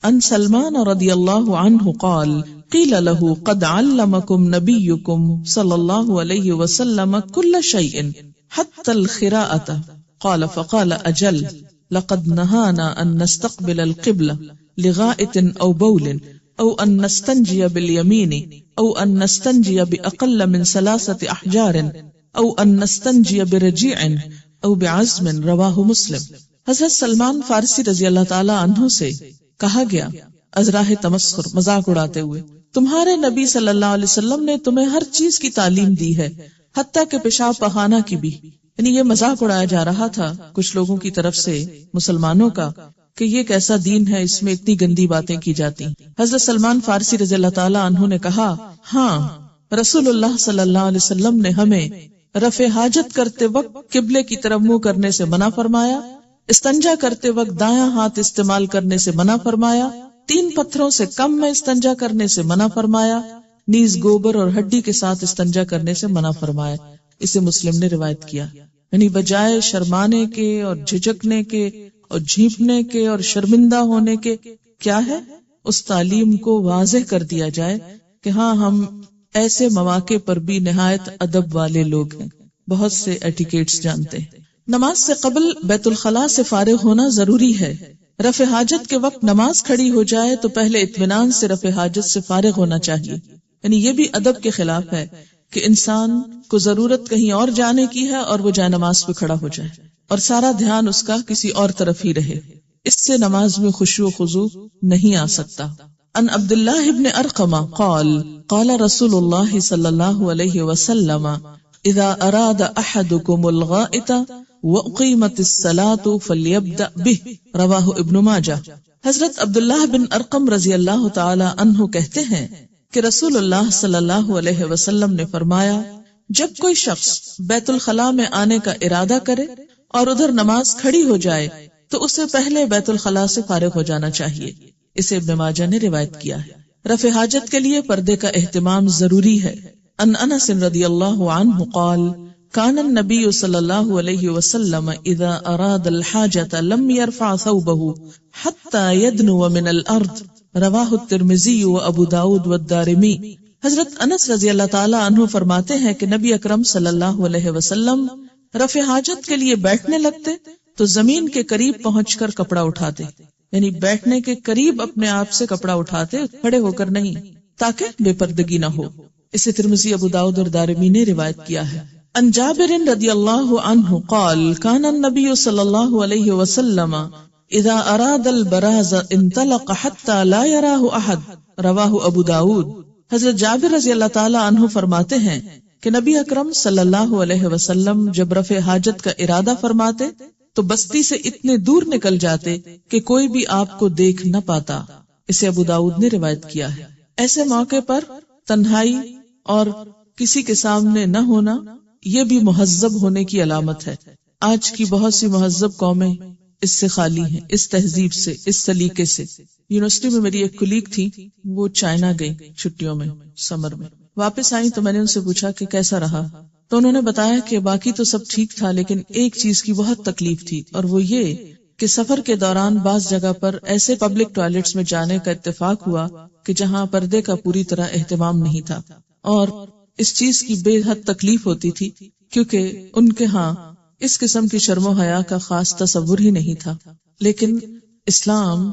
ان سلمان رضی اللہ عنہ قال قیل له قد علمکم نبیکم صلی اللہ علیہ وسلم کل شیء حتی الخراءۃ قال فقال اجل لقد نهانا ان نستقبل القبلة لغائط او بول او ان نستنجی بالیمین او ان نستنجی باقل من 3 احجار او ان نستنجی برجیع او بعزم، رواہ مسلم۔ حضرت سلمان فارسی رضی اللہ تعالی عنہ سے کہا گیا از راہ تمسخر، مذاق اڑاتے ہوئے، تمہارے نبی صلی اللہ علیہ وسلم نے تمہیں ہر چیز کی تعلیم دی ہے، حتیٰ کہ پیشاب پخانہ کی بھی۔ یعنی یہ مذاق اڑایا جا رہا تھا کچھ لوگوں کی طرف سے مسلمانوں کا کہ یہ کیسا دین ہے، اس میں اتنی گندی باتیں کی جاتی۔ حضرت سلمان فارسی رضی اللہ تعالی عنہ نے کہا، ہاں رسول اللہ صلی اللہ علیہ وسلم نے ہمیں رفع حاجت کرتے وقت قبلے کی طرف منہ کرنے سے منع فرمایا، استنجا کرتے وقت دایاں ہاتھ استعمال کرنے سے منع فرمایا، 3 پتھروں سے کم میں استنجا کرنے سے منع فرمایا، نیز گوبر اور ہڈی کے ساتھ استنجا کرنے سے منع فرمایا۔ اسے مسلم نے روایت کیا۔ یعنی بجائے شرمانے کے اور جھجکنے کے اور جھینپنے کے اور شرمندہ ہونے کے، کیا ہے اس تعلیم کو واضح کر دیا جائے کہ ہاں ہم ایسے مواقع پر بھی نہایت ادب والے لوگ ہیں، بہت سے ایٹیکیٹس جانتے ہیں۔ نماز سے قبل بیت الخلاء سے فارغ ہونا ضروری ہے۔ رفع حاجت کے وقت نماز کھڑی ہو جائے تو پہلے اطمینان سے رفع حاجت سے فارغ ہونا چاہیے۔ یعنی یہ بھی ادب کے خلاف ہے کہ انسان کو ضرورت کہیں اور جانے کی ہے اور وہ جائے نماز پہ کھڑا ہو جائے اور سارا دھیان اس کا کسی اور طرف ہی رہے۔ اس سے نماز میں خشوع و خضوع نہیں آ سکتا۔ ان عبداللہ ابن ارقم قال قال رسول اللہ صلی اللہ علیہ وسلم اذا اراد احدکم الغائط وَأُقِيمَتِ الصَّلَاةُ فَلْيَبْدَأْ بِهِ، رواہ ابن ماجہ۔ حضرت عبداللہ بن ارقم رضی اللہ تعالی عنہ کہتے ہیں کہ رسول اللہ صلی اللہ علیہ وسلم نے فرمایا جب کوئی شخص بیت الخلاء میں آنے کا ارادہ کرے اور ادھر نماز کھڑی ہو جائے تو اسے پہلے بیت الخلاء سے فارغ ہو جانا چاہیے. اسے ابن ماجہ نے روایت کیا ہے. رفع حاجت کے لیے پردے کا اہتمام ضروری ہے. ان انس رضی اللہ عنہ قال كان النبي صلی اللہ علیہ وسلم اذا اراد الحاجة لم يرفع ثوبه حتى يدنو من الارض رواہ الترمذی و ابو داود والدارمی. حضرت انس رضی اللہ تعالی عنہ فرماتے ہیں کہ نبی اکرم صلی اللہ علیہ وسلم رفع حاجت کے لیے بیٹھنے لگتے تو زمین کے قریب پہنچ کر کپڑا اٹھاتے، یعنی بیٹھنے کے قریب اپنے آپ سے کپڑا اٹھاتے، کھڑے ہو کر نہیں، تاکہ بے پردگی نہ ہو. اسے ترمذی، ابو داؤد اور دارمی نے روایت کیا ہے. ان جابر رضی اللہ عنہ قال كان النبي صلی اللہ علیہ وسلم اذا اراد البراز انطلق حتى لا يراه احد رواہ ابو داؤد. حضرت جابر رضی اللہ تعالی عنہ فرماتے ہیں کہ نبی اکرم صلی اللہ علیہ وسلم جب رفع حاجت کا ارادہ فرماتے تو بستی سے اتنے دور نکل جاتے کہ کوئی بھی آپ کو دیکھ نہ پاتا. اسے ابو داؤد نے روایت کیا ہے. ایسے موقع پر تنہائی اور کسی کے سامنے نہ ہونا یہ بھی مہذب ہونے کی علامت ہے. آج کی بہت سی مہذب قومیں اس سے خالی ہیں، اس تہذیب سے، اس سلیقے سے. یونیورسٹی میں میری ایک کلیگ تھی، وہ چائنا گئی چھٹیوں میں، سمر میں واپس آئی تو میں نے ان سے پوچھا کہ کیسا رہا، تو انہوں نے بتایا کہ باقی تو سب ٹھیک تھا لیکن ایک چیز کی بہت تکلیف تھی، اور وہ یہ کہ سفر کے دوران بعض جگہ پر ایسے پبلک ٹوائلٹس میں جانے کا اتفاق ہوا کہ جہاں پردے کا پوری طرح اہتمام نہیں تھا، اور اس چیز کی بے حد تکلیف ہوتی تھی کیونکہ ان کے ہاں اس قسم کی شرم و حیا کا خاص تصور ہی نہیں تھا. لیکن اسلام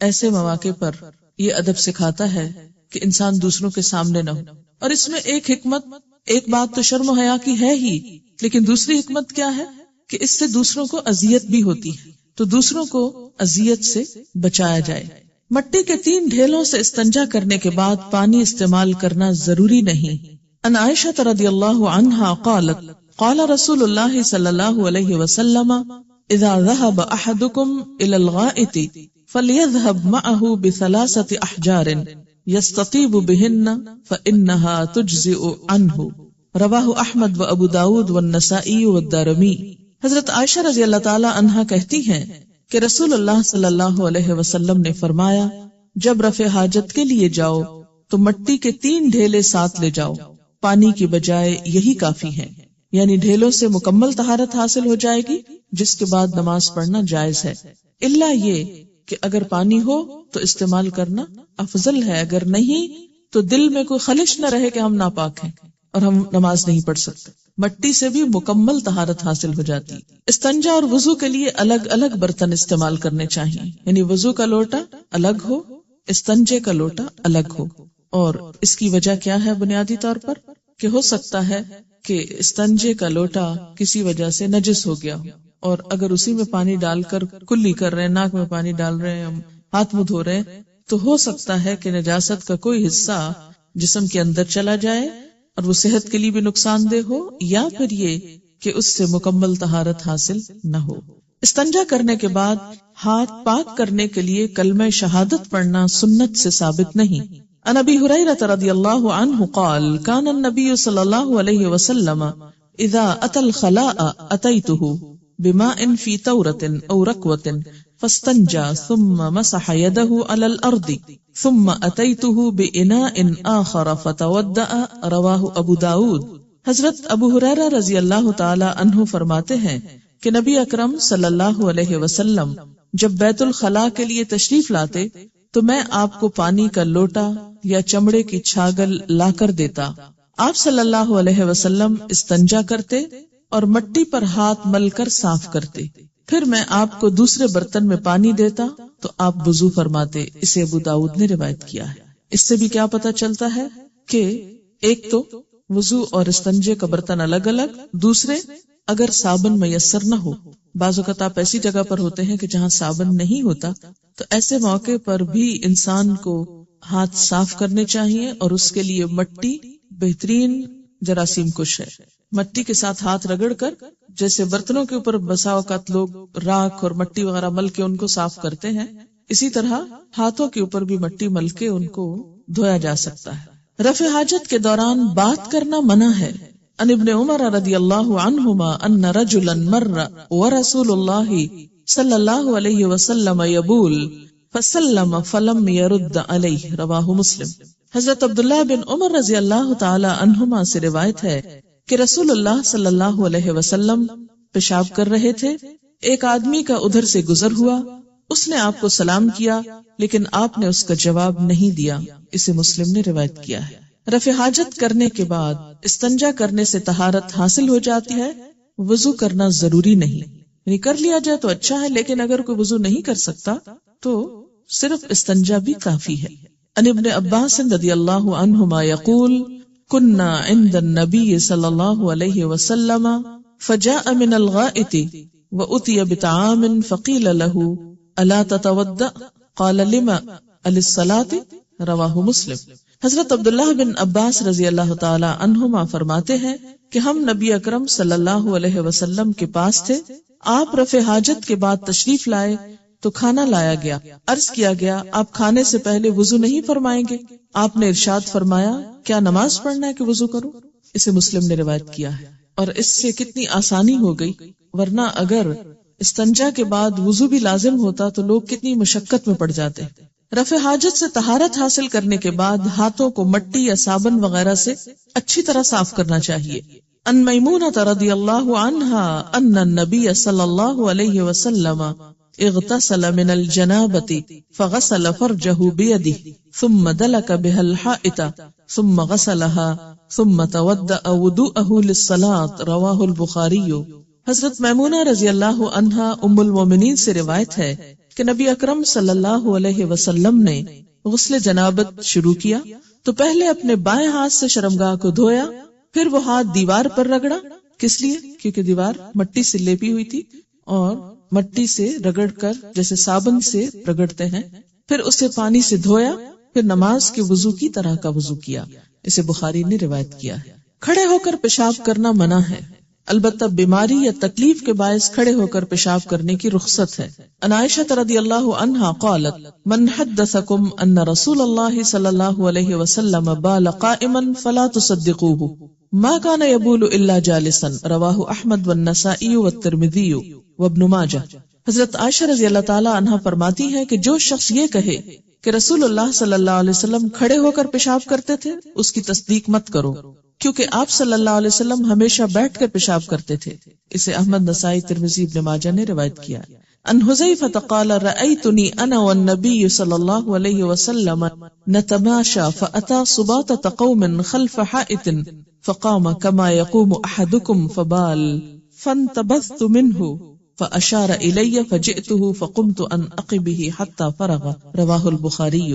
ایسے مواقع پر یہ ادب سکھاتا ہے کہ انسان دوسروں کے سامنے نہ ہو. اور اس میں ایک حکمت، ایک بات تو شرم و حیا کی ہے ہی، لیکن دوسری حکمت کیا ہے کہ اس سے دوسروں کو اذیت بھی ہوتی ہے، تو دوسروں کو اذیت سے بچایا جائے. مٹی کے 3 ڈھیلوں سے استنجا کرنے کے بعد پانی استعمال کرنا ضروری نہیں. ان عائشہ رضی اللہ عنہا قالت قال رسول اللہ صلی اللہ علیہ وسلم اذا ذهب احدكم الى الغائط فليذهب معه ب3 احجار يستطيب بهن فانها تجزئ عنه رواہ احمد و ابو داود والنسائی والدارمی. حضرت عائشہ رضی اللہ تعالی عنہا کہتی ہیں کہ رسول اللہ صلی اللہ علیہ وسلم نے فرمایا جب رفع حاجت کے لیے جاؤ تو مٹی کے 3 ڈھیلے ساتھ لے جاؤ، پانی کی بجائے یہی کافی ہیں. یعنی ڈھیلوں سے مکمل طہارت حاصل ہو جائے گی جس کے بعد نماز پڑھنا جائز ہے، الا یہ کہ اگر پانی ہو تو استعمال کرنا افضل ہے، اگر نہیں تو دل میں کوئی خلش نہ رہے کہ ہم ناپاک ہیں اور ہم نماز نہیں پڑھ سکتے. مٹی سے بھی مکمل طہارت حاصل ہو جاتی. استنجا اور وضو کے لیے الگ الگ برتن استعمال کرنے چاہیے، یعنی وضو کا لوٹا الگ ہو، استنجے کا لوٹا الگ ہو. اور اس کی وجہ کیا ہے؟ بنیادی طور پر کہ ہو سکتا ہے کہ استنجے کا لوٹا کسی وجہ سے نجس ہو گیا ہو، اور اگر اسی میں پانی ڈال کر کلی کر رہے ہیں، ناک میں پانی ڈال رہے ہیں، ہاتھ منہ دھو رہے ہیں، تو ہو سکتا ہے کہ نجاست کا کوئی حصہ جسم کے اندر چلا جائے اور وہ صحت کے لیے بھی نقصان دہ ہو، یا پھر یہ کہ اس سے مکمل طہارت حاصل نہ ہو. استنجا کرنے کے بعد ہاتھ پاک کرنے کے لیے کلمہ شہادت پڑھنا سنت سے ثابت نہیں. عن ابی ہریرہ رضی اللہ عنہ قال كان النبی صلی اللہ علیہ وسلم اذا اتى الخلاء اتيته بماء في تورة او ركوة فاستنجى ثم مسح يده على الارض ثم اتيته باناء آخر فتودأ رواہ ابو داود. حضرت ابو ہریرہ رضی اللہ تعالی عنہ فرماتے ہیں کہ نبی اکرم صلی اللہ علیہ وسلم جب بیت الخلاء کے لیے تشریف لاتے تو میں آپ کو پانی کا لوٹا یا چمڑے کی چھاگل لا کر دیتا. آپ صلی اللہ علیہ وسلم استنجا کرتے اور مٹی پر ہاتھ مل کر صاف کرتے، پھر میں آپ کو دوسرے برتن میں پانی دیتا تو آپ وضو فرماتے. اسے ابو داؤد نے روایت کیا ہے. اس سے بھی کیا پتہ چلتا ہے کہ ایک تو وضو اور استنجے کا برتن الگ الگ، دوسرے اگر صابن میسر نہ ہو، بعض اوقات آپ ایسی جگہ پر ہوتے ہیں کہ جہاں صابن نہیں ہوتا، تو ایسے موقع پر بھی انسان کو ہاتھ صاف کرنے چاہیے، اور اس کے لیے مٹی بہترین جراثیم کش ہے. مٹی کے ساتھ ہاتھ رگڑ کر، جیسے برتنوں کے اوپر بسا اوقات لوگ راکھ اور مٹی وغیرہ مل کے ان کو صاف کرتے ہیں، اسی طرح ہاتھوں کے اوپر بھی مٹی مل کے ان کو دھویا جا سکتا ہے. رفع حاجت کے دوران بات کرنا منع ہے۔ ان ابن عمر رضی اللہ عنہما ان رجلا مر ورسول اللہ صلی اللہ علیہ وسلم یبول فسلم فلم يرد علیہ، رواہ مسلم۔ حضرت عبداللہ بن عمر رضی اللہ تعالی عنہما سے روایت ہے کہ رسول اللہ صلی اللہ علیہ وسلم پیشاب کر رہے تھے، ایک آدمی کا ادھر سے گزر ہوا، اس نے آپ کو سلام کیا لیکن آپ نے اس کا جواب نہیں دیا، اسے مسلم نے روایت کیا ہے۔ رفع حاجت کرنے کے بعد استنجا کرنے سے طہارت حاصل ہو جاتی ہے، وضو کرنا ضروری نہیں، یعنی کر لیا جائے تو اچھا ہے، لیکن اگر کوئی وضو نہیں کر سکتا تو صرف استنجا بھی کافی ہے۔ ان ابن عباس رضی اللہ عنہما یقول كنا عند النبي صلی اللہ علیہ وسلم فجاء من الغائط وأتي بطعام فقيل له الا تتوضأ قال لما للصلاة، رواہ مسلم۔ حضرت عبداللہ بن عباس رضی اللہ تعالی عنہما فرماتے ہیں کہ ہم نبی اکرم صلی اللہ علیہ وسلم کے پاس تھے، آپ رفع حاجت کے بعد تشریف لائے تو کھانا لایا گیا، عرض کیا گیا آپ کھانے سے پہلے وضو نہیں فرمائیں گے؟ آپ نے ارشاد فرمایا کیا نماز پڑھنا ہے کہ وضو کروں؟ اسے مسلم نے روایت کیا ہے، اور اس سے کتنی آسانی ہو گئی، ورنہ اگر استنجا کے بعد وضو بھی لازم ہوتا تو لوگ کتنی مشقت میں پڑ جاتے۔ رفع حاجت سے طہارت حاصل کرنے کے بعد ہاتھوں کو مٹی یا صابن وغیرہ سے اچھی طرح صاف کرنا چاہیے۔ ان میمونۃ رضی اللہ عنہا ان النبی صلی اللہ علیہ وسلم اغتسل من الجنابۃ فغسل فرجہ بیدہ ثم دلک بها الحائط ثم غسلها ثم توضأ وضوءہ للصلاۃ، رواہ البخاری۔ حضرت میمونہ رضی اللہ عنہا ام المومنین سے روایت ہے کہ نبی اکرم صلی اللہ علیہ وسلم نے غسل جنابت شروع کیا تو پہلے اپنے بائیں ہاتھ سے شرمگاہ کو دھویا، پھر وہ ہاتھ دیوار پر رگڑا، کس لیے؟ کیونکہ دیوار مٹی سے لیپی ہوئی تھی، اور مٹی سے رگڑ کر جیسے صابن سے رگڑتے ہیں، پھر اسے پانی سے دھویا، پھر نماز کے وضو کی طرح کا وضو کیا، اسے بخاری نے روایت کیا ہے۔ کھڑے ہو کر پیشاب کرنا منع ہے، البتہ بیماری یا تکلیف کے باعث کھڑے ہو کر پیشاب کرنے کی رخصت ہے۔ ان عائشہ رضی اللہ عنہا قالت من حدثکم ان رسول اللہ صلی اللہ علیہ وسلم بال قائما فلا تصدقوه ما كان يبول الا جالسا، رواہ احمد والنسائی والترمذی وابن ماجہ۔ حضرت عائشہ رضی اللہ تعالی عنہا فرماتی ہے کہ جو شخص یہ کہے کہ رسول اللہ صلی اللہ علیہ وسلم کھڑے ہو کر پیشاب کرتے تھے، اس کی تصدیق مت کرو، کیونکہ آپ صلی اللہ علیہ وسلم ہمیشہ بیٹھ کر پیشاب کرتے تھے، اسے احمد، نسائی، ترمذی، ابن ماجہ نے روایت کیا۔ ان حذیفہ قال رأیتنی انا والنبی صلی اللہ علیہ وسلم نتماشى فأتى صباطة قوم خلف حائط فقام كما يقوم احدكم فبال فانتبذت منه فأشار إلي فجئته فقمت ان اقبه حتى فرغ، رواہ البخاری۔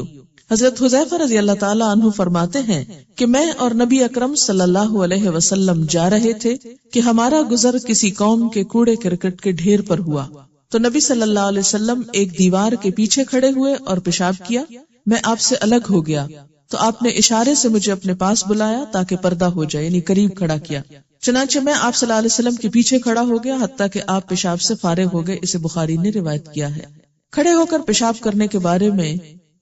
حضرت حذیفہ رضی اللہ تعالی عنہ فرماتے ہیں کہ میں اور نبی اکرم صلی اللہ علیہ وسلم جا رہے تھے کہ ہمارا گزر کسی قوم کے کوڑے کرکٹ کے ڈھیر پر ہوا، تو نبی صلی اللہ علیہ وسلم ایک دیوار کے پیچھے کھڑے ہوئے اور پیشاب کیا، میں آپ سے الگ ہو گیا تو آپ نے اشارے سے مجھے اپنے پاس بلایا تاکہ پردہ ہو جائے، یعنی قریب کھڑا کیا، چنانچہ میں آپ صلی اللہ علیہ وسلم کے پیچھے کھڑا ہو گیا حتیٰ کہ آپ پیشاب سے فارغ ہو گئے، اسے بخاری نے روایت کیا ہے۔ کھڑے ہو کر پیشاب کرنے کے بارے میں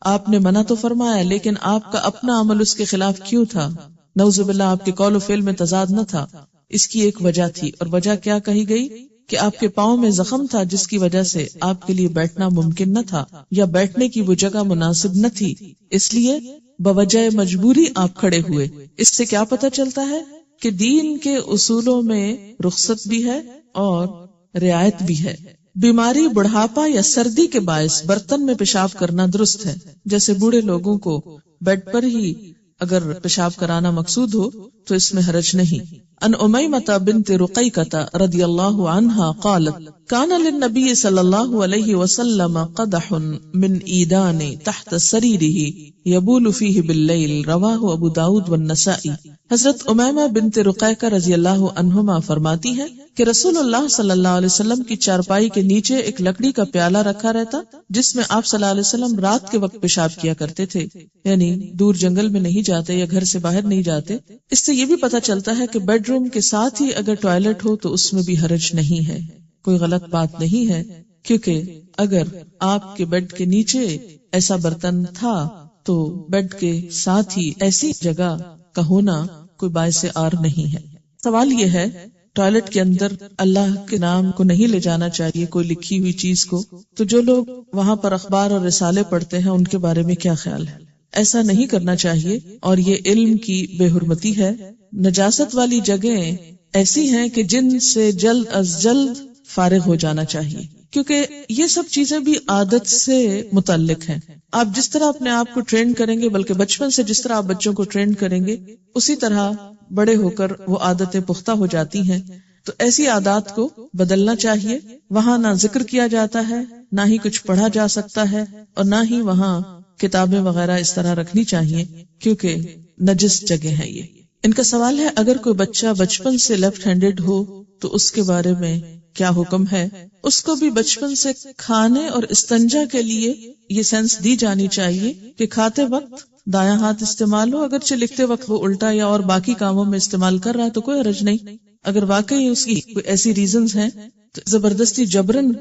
آپ نے منع تو فرمایا، لیکن آپ کا اپنا عمل اس کے خلاف کیوں تھا؟ نعوذ باللہ آپ کے قول و فعل میں تضاد نہ تھا، اس کی ایک وجہ تھی، اور وجہ کیا کہی گئی کہ آپ کے پاؤں میں زخم تھا جس کی وجہ سے آپ کے لیے بیٹھنا ممکن نہ تھا، یا بیٹھنے کی وہ جگہ مناسب نہ تھی، اس لیے بوجہ مجبوری آپ کھڑے ہوئے۔ اس سے کیا پتہ چلتا ہے کہ دین کے اصولوں میں رخصت بھی ہے اور رعایت بھی ہے۔ بیماری، بڑھاپا یا سردی کے باعث برتن میں پیشاب کرنا درست ہے، جیسے بوڑھے لوگوں کو بیڈ پر ہی اگر پیشاب کرانا مقصود ہو تو اس میں حرج نہیں۔ ان امیمۃ بنت رقیقۃ رضی اللہ عنہا قالت کان للنبی صلی اللہ علیہ وسلم قدح من عیدان تحت سریرہ یبول فیہ باللیل، رواہ ابو داود والنسائی۔ حضرت امیمہ بنت رقیقہ رضی اللہ عنہما فرماتی ہیں کہ رسول اللہ صلی اللہ علیہ وسلم کی چارپائی کے نیچے ایک لکڑی کا پیالہ رکھا رہتا جس میں آپ صلی اللہ علیہ وسلم رات کے وقت پیشاب کیا کرتے تھے، یعنی دور جنگل میں نہیں جاتے یا گھر سے باہر نہیں جاتے۔ اس سے یہ بھی پتہ چلتا ہے کہ بیڈ روم کے ساتھ ہی اگر ٹوائلٹ ہو تو اس میں بھی حرج نہیں ہے، کوئی غلط بات نہیں ہے، کیونکہ اگر آپ کے بیڈ کے نیچے ایسا برتن تھا تو بیڈ کے ساتھ ہی ایسی جگہ کا ہونا کوئی باعث عار نہیں ہے. سوال یہ ہے ٹوائلٹ کے اندر اللہ کے نام کو نہیں لے جانا چاہیے، کوئی لکھی ہوئی چیز کو. تو جو لوگ وہاں پر اخبار اور رسالے پڑھتے ہیں ان کے بارے میں کیا خیال ہے؟ ایسا نہیں کرنا چاہیے اور یہ علم کی بے حرمتی ہے. نجاست والی جگہیں ایسی ہیں کہ جن سے جلد از جلد فارغ ہو جانا چاہیے، کیونکہ یہ سب چیزیں بھی عادت سے متعلق ہیں. آپ جس طرح اپنے آپ کو ٹرین کریں گے، بلکہ بچپن سے جس طرح آپ بچوں کو ٹرین کریں گے، اسی طرح بڑے ہو کر وہ عادتیں پختہ ہو جاتی ہیں. تو ایسی عادات کو بدلنا چاہیے. وہاں نہ ذکر کیا جاتا ہے، نہ ہی کچھ پڑھا جا سکتا ہے، اور نہ ہی وہاں کتابیں وغیرہ اس طرح رکھنی چاہیے، کیونکہ نجس جگہ ہے یہ. ان کا سوال ہے اگر کوئی بچہ بچپن سے لیفٹ ہینڈڈ ہو تو اس کے بارے میں کیا حکم ہے؟ اس کو بھی بچپن سے کھانے اور استنجا کے لیے یہ سینس دی جانی چاہیے کہ کھاتے وقت دایاں ہاتھ استعمال ہو، اگرچہ لکھتے وقت وہ الٹا یا اور باقی کاموں میں استعمال کر رہا ہے تو کوئی حرج نہیں. اگر واقعی اس کی کوئی ایسی ریزنز ہیں تو زبردستی جبرن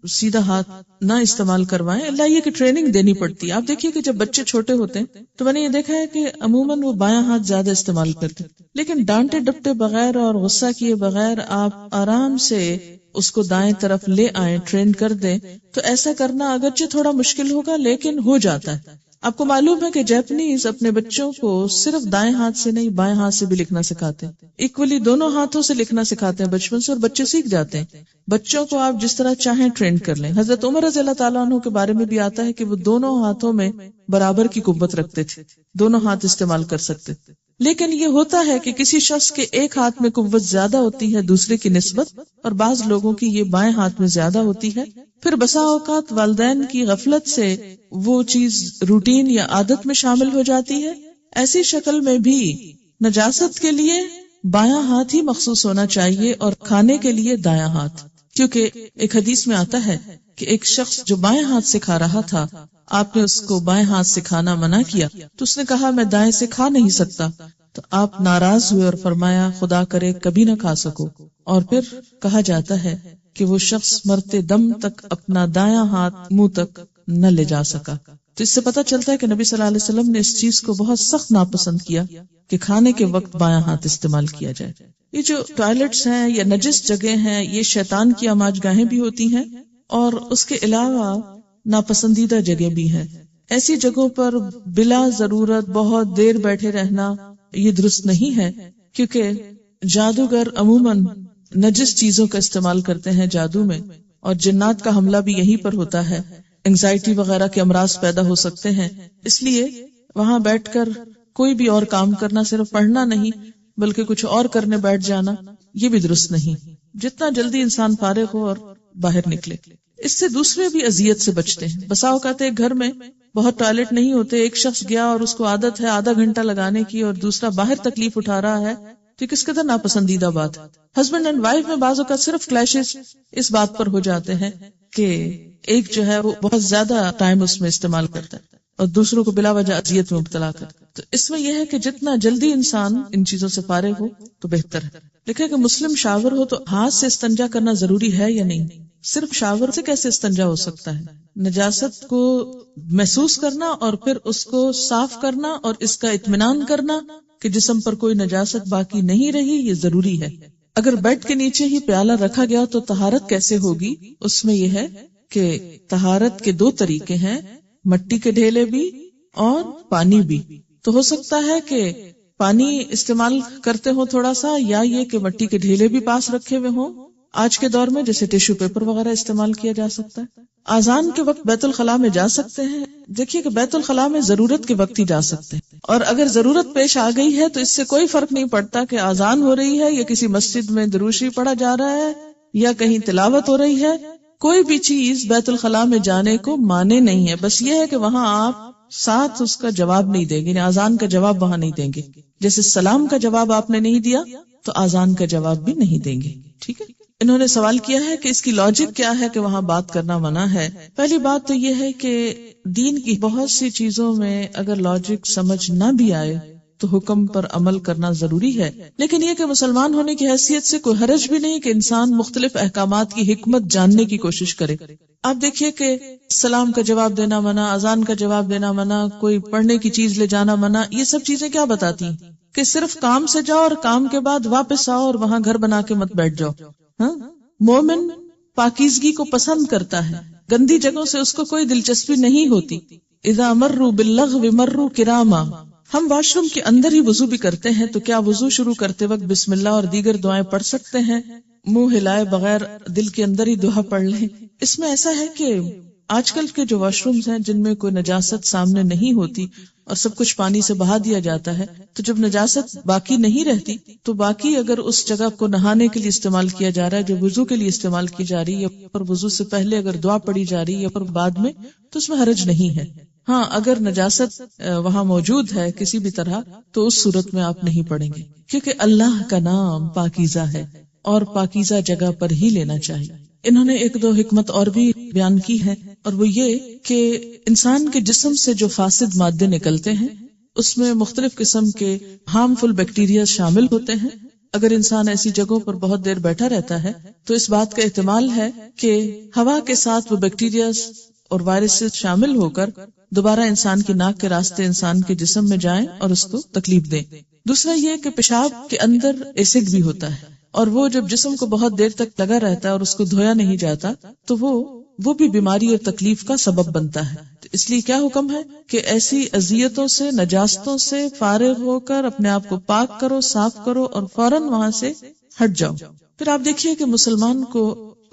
سیدھا ہاتھ نہ استعمال کروائیں. اللہ یہ کہ ٹریننگ دینی پڑتی ہے. آپ دیکھیے کہ جب بچے چھوٹے ہوتے ہیں تو میں نے یہ دیکھا ہے کہ عموماً وہ بایاں ہاتھ زیادہ استعمال کرتے، لیکن ڈانٹے ڈپٹے بغیر اور غصہ کیے بغیر آپ آرام سے اس کو دائیں طرف لے آئیں، ٹرین کر دیں. تو ایسا کرنا اگرچہ تھوڑا مشکل ہوگا لیکن ہو جاتا ہے. آپ کو معلوم ہے کہ جیپنیز اپنے بچوں کو صرف دائیں ہاتھ سے نہیں بائیں ہاتھ سے بھی لکھنا سکھاتے ہیں، ایکولی دونوں ہاتھوں سے لکھنا سکھاتے ہیں بچپن سے، اور بچے سیکھ جاتے ہیں. بچوں کو آپ جس طرح چاہیں ٹرین کر لیں. حضرت عمر رضی اللہ تعالیٰ عنہ کے بارے میں بھی آتا ہے کہ وہ دونوں ہاتھوں میں برابر کی قوت رکھتے تھے، دونوں ہاتھ استعمال کر سکتے. لیکن یہ ہوتا ہے کہ کسی شخص کے ایک ہاتھ میں قوت زیادہ ہوتی ہے دوسرے کی نسبت، اور بعض لوگوں کی یہ بائیں ہاتھ میں زیادہ ہوتی ہے. پھر بسا اوقات والدین کی غفلت سے وہ چیز روٹین یا عادت میں شامل ہو جاتی ہے. ایسی شکل میں بھی نجاست کے لیے بایاں ہاتھ ہی مخصوص ہونا چاہیے اور کھانے کے لیے دایاں ہاتھ. کیونکہ ایک حدیث میں آتا ہے کہ ایک شخص جو بائیں ہاتھ سے کھا رہا تھا، آپ نے اس کو بائیں ہاتھ سے کھانا منع کیا تو اس نے کہا میں دائیں سے کھا نہیں سکتا. تو آپ ناراض ہوئے اور فرمایا خدا کرے کبھی نہ کھا سکو. اور پھر کہا جاتا ہے کہ وہ شخص مرتے دم تک اپنا دایاں ہاتھ منہ تک نہ لے جا سکا. تو اس سے پتہ چلتا ہے کہ نبی صلی اللہ علیہ وسلم نے اس چیز کو بہت سخت ناپسند کیا کہ کھانے کے وقت بایاں ہاتھ استعمال کیا جائے. یہ جو ٹوائلٹس ہیں یا نجس جگہ ہیں، یہ شیطان کی آماج گاہیں بھی ہوتی ہیں، اور اس کے علاوہ ناپسندیدہ جگہ بھی ہیں. ایسی جگہوں پر بلا ضرورت بہت دیر بیٹھے رہنا یہ درست نہیں ہے، کیونکہ جادوگر عموماً نجس چیزوں کا استعمال کرتے ہیں جادو میں، اور جنات کا حملہ بھی یہیں پر ہوتا ہے. انگزائٹی وغیرہ کے امراض پیدا ہو سکتے ہیں. اس لیے وہاں بیٹھ کر کوئی بھی اور کام کرنا، صرف پڑھنا نہیں بلکہ کچھ اور کرنے بیٹھ جانا، یہ بھی درست نہیں. جتنا جلدی انسان فارغ ہو اور باہر نکلے، اس سے دوسرے بھی اذیت سے بچتے ہیں. بسا اوقات ایک گھر میں بہت ٹوائلٹ نہیں ہوتے، ایک شخص گیا اور اس کو عادت ہے آدھا گھنٹہ لگانے کی اور دوسرا باہر تکلیف اٹھا رہا ہے، تو کس قدر ناپسندیدہ بات ہے. ہسبینڈ اینڈ وائف میں بعض اوقات صرف کلیشز اس بات پر ہو جاتے ہیں کہ ایک جو ہے وہ بہت زیادہ ٹائم اس میں استعمال کرتا ہے اور دوسروں کو بلا وجہ اذیت میں مبتلا کرتا ہے. تو اس میں یہ ہے کہ جتنا جلدی انسان ان چیزوں سے فارغ ہو تو بہتر ہے. لکھا کہ مسلم شاور ہو تو ہاتھ سے استنجا کرنا ضروری ہے یا نہیں؟ صرف شاور سے کیسے استنجا ہو سکتا ہے؟ نجاست کو محسوس کرنا اور پھر اس کو صاف کرنا اور اس کا اطمینان کرنا کہ جسم پر کوئی نجاست باقی نہیں رہی، یہ ضروری ہے. اگر بیڈ کے نیچے ہی پیالہ رکھا گیا تو طہارت کیسے ہوگی؟ اس میں یہ ہے کہ طہارت کے 2 طریقے ہیں، مٹی کے ڈھیلے بھی اور پانی بھی. تو ہو سکتا ہے کہ پانی استعمال کرتے ہوں تھوڑا سا، یا یہ کہ مٹی کے ڈھیلے بھی پاس رکھے ہوئے ہوں. آج کے دور میں جیسے ٹیشو پیپر وغیرہ استعمال کیا جا سکتا ہے. اذان کے وقت بیت الخلاء میں جا سکتے ہیں. دیکھیے کہ بیت الخلاء میں ضرورت کے وقت ہی جا سکتے ہیں، اور اگر ضرورت پیش آ گئی ہے تو اس سے کوئی فرق نہیں پڑتا کہ اذان ہو رہی ہے یا کسی مسجد میں درود شریف پڑھا جا رہا ہے یا کہیں تلاوت ہو رہی ہے. کوئی بھی چیز بیت الخلاء میں جانے کو مانے نہیں ہے. بس یہ ہے کہ وہاں آپ ساتھ اس کا جواب نہیں دیں گے، یعنی اذان کا جواب وہاں نہیں دیں گے. جیسے سلام کا جواب آپ نے نہیں دیا تو اذان کا جواب بھی نہیں دیں گے. ٹھیک ہے. انہوں نے سوال کیا ہے کہ اس کی لاجک کیا ہے کہ وہاں بات کرنا منع ہے. پہلی بات تو یہ ہے کہ دین کی بہت سی چیزوں میں اگر لاجک سمجھ نہ بھی آئے تو حکم پر عمل کرنا ضروری ہے، لیکن یہ کہ مسلمان ہونے کی حیثیت سے کوئی حرج بھی نہیں کہ انسان مختلف احکامات کی حکمت جاننے کی کوشش کرے۔ آپ دیکھیے کہ سلام کا جواب دینا منع، اذان کا جواب دینا منع، کوئی پڑھنے کی چیز لے جانا منع، یہ سب چیزیں کیا بتاتی ہیں کہ صرف کام سے جاؤ اور کام کے بعد واپس آؤ اور وہاں گھر بنا کے مت بیٹھ جاؤ۔ ہاں، مومن پاکیزگی کو پسند کرتا ہے، گندی جگہوں سے اس کو کوئی دلچسپی نہیں ہوتی۔ اذا مروا باللغو مروا کراما۔ ہم واش روم کے اندر ہی وضو بھی کرتے ہیں، تو کیا وضو شروع کرتے وقت بسم اللہ اور دیگر دعائیں پڑھ سکتے ہیں؟ منہ ہلائے بغیر دل کے اندر ہی دعا پڑھ لیں۔ اس میں ایسا ہے کہ آج کل کے جو واش رومز ہیں جن میں کوئی نجاست سامنے نہیں ہوتی اور سب کچھ پانی سے بہا دیا جاتا ہے، تو جب نجاست باقی نہیں رہتی تو باقی اگر اس جگہ کو نہانے کے لیے استعمال کیا جا رہا ہے جو وضو کے لیے استعمال کی جا رہی ہے، اور وضو سے پہلے اگر دعا پڑھی جا رہی ہے اور بعد میں، تو اس میں حرج نہیں ہے۔ ہاں، اگر نجاست وہاں موجود ہے کسی بھی طرح تو اس صورت میں آپ نہیں پڑھیں گے، کیونکہ اللہ کا نام پاکیزہ ہے اور پاکیزہ جگہ پر ہی لینا چاہیے۔ انہوں نے ایک دو حکمت اور بھی بیان کی ہے، اور وہ یہ کہ انسان کے جسم سے جو فاسد مادے نکلتے ہیں اس میں مختلف قسم کے ہارمفل بیکٹیریا شامل ہوتے ہیں۔ اگر انسان ایسی جگہوں پر بہت دیر بیٹھا رہتا ہے تو اس بات کا احتمال ہے کہ ہوا کے ساتھ وہ بیکٹیریا اور وائرسز شامل ہو کر دوبارہ انسان کی ناک کے راستے انسان کے جسم میں جائیں اور اس کو تکلیف دیں۔ دوسرا یہ کہ پیشاب کے اندر ایسڈ بھی ہوتا ہے، اور وہ جب جسم کو بہت دیر تک لگا رہتا ہے اور اس کو دھویا نہیں جاتا تو وہ بھی بیماری اور تکلیف کا سبب بنتا ہے۔ تو اس لیے کیا حکم ہے کہ ایسی اذیتوں سے، نجاستوں سے فارغ ہو کر اپنے آپ کو پاک کرو، صاف کرو اور فوراً وہاں سے ہٹ جاؤ۔ پھر آپ دیکھیے کہ مسلمان کو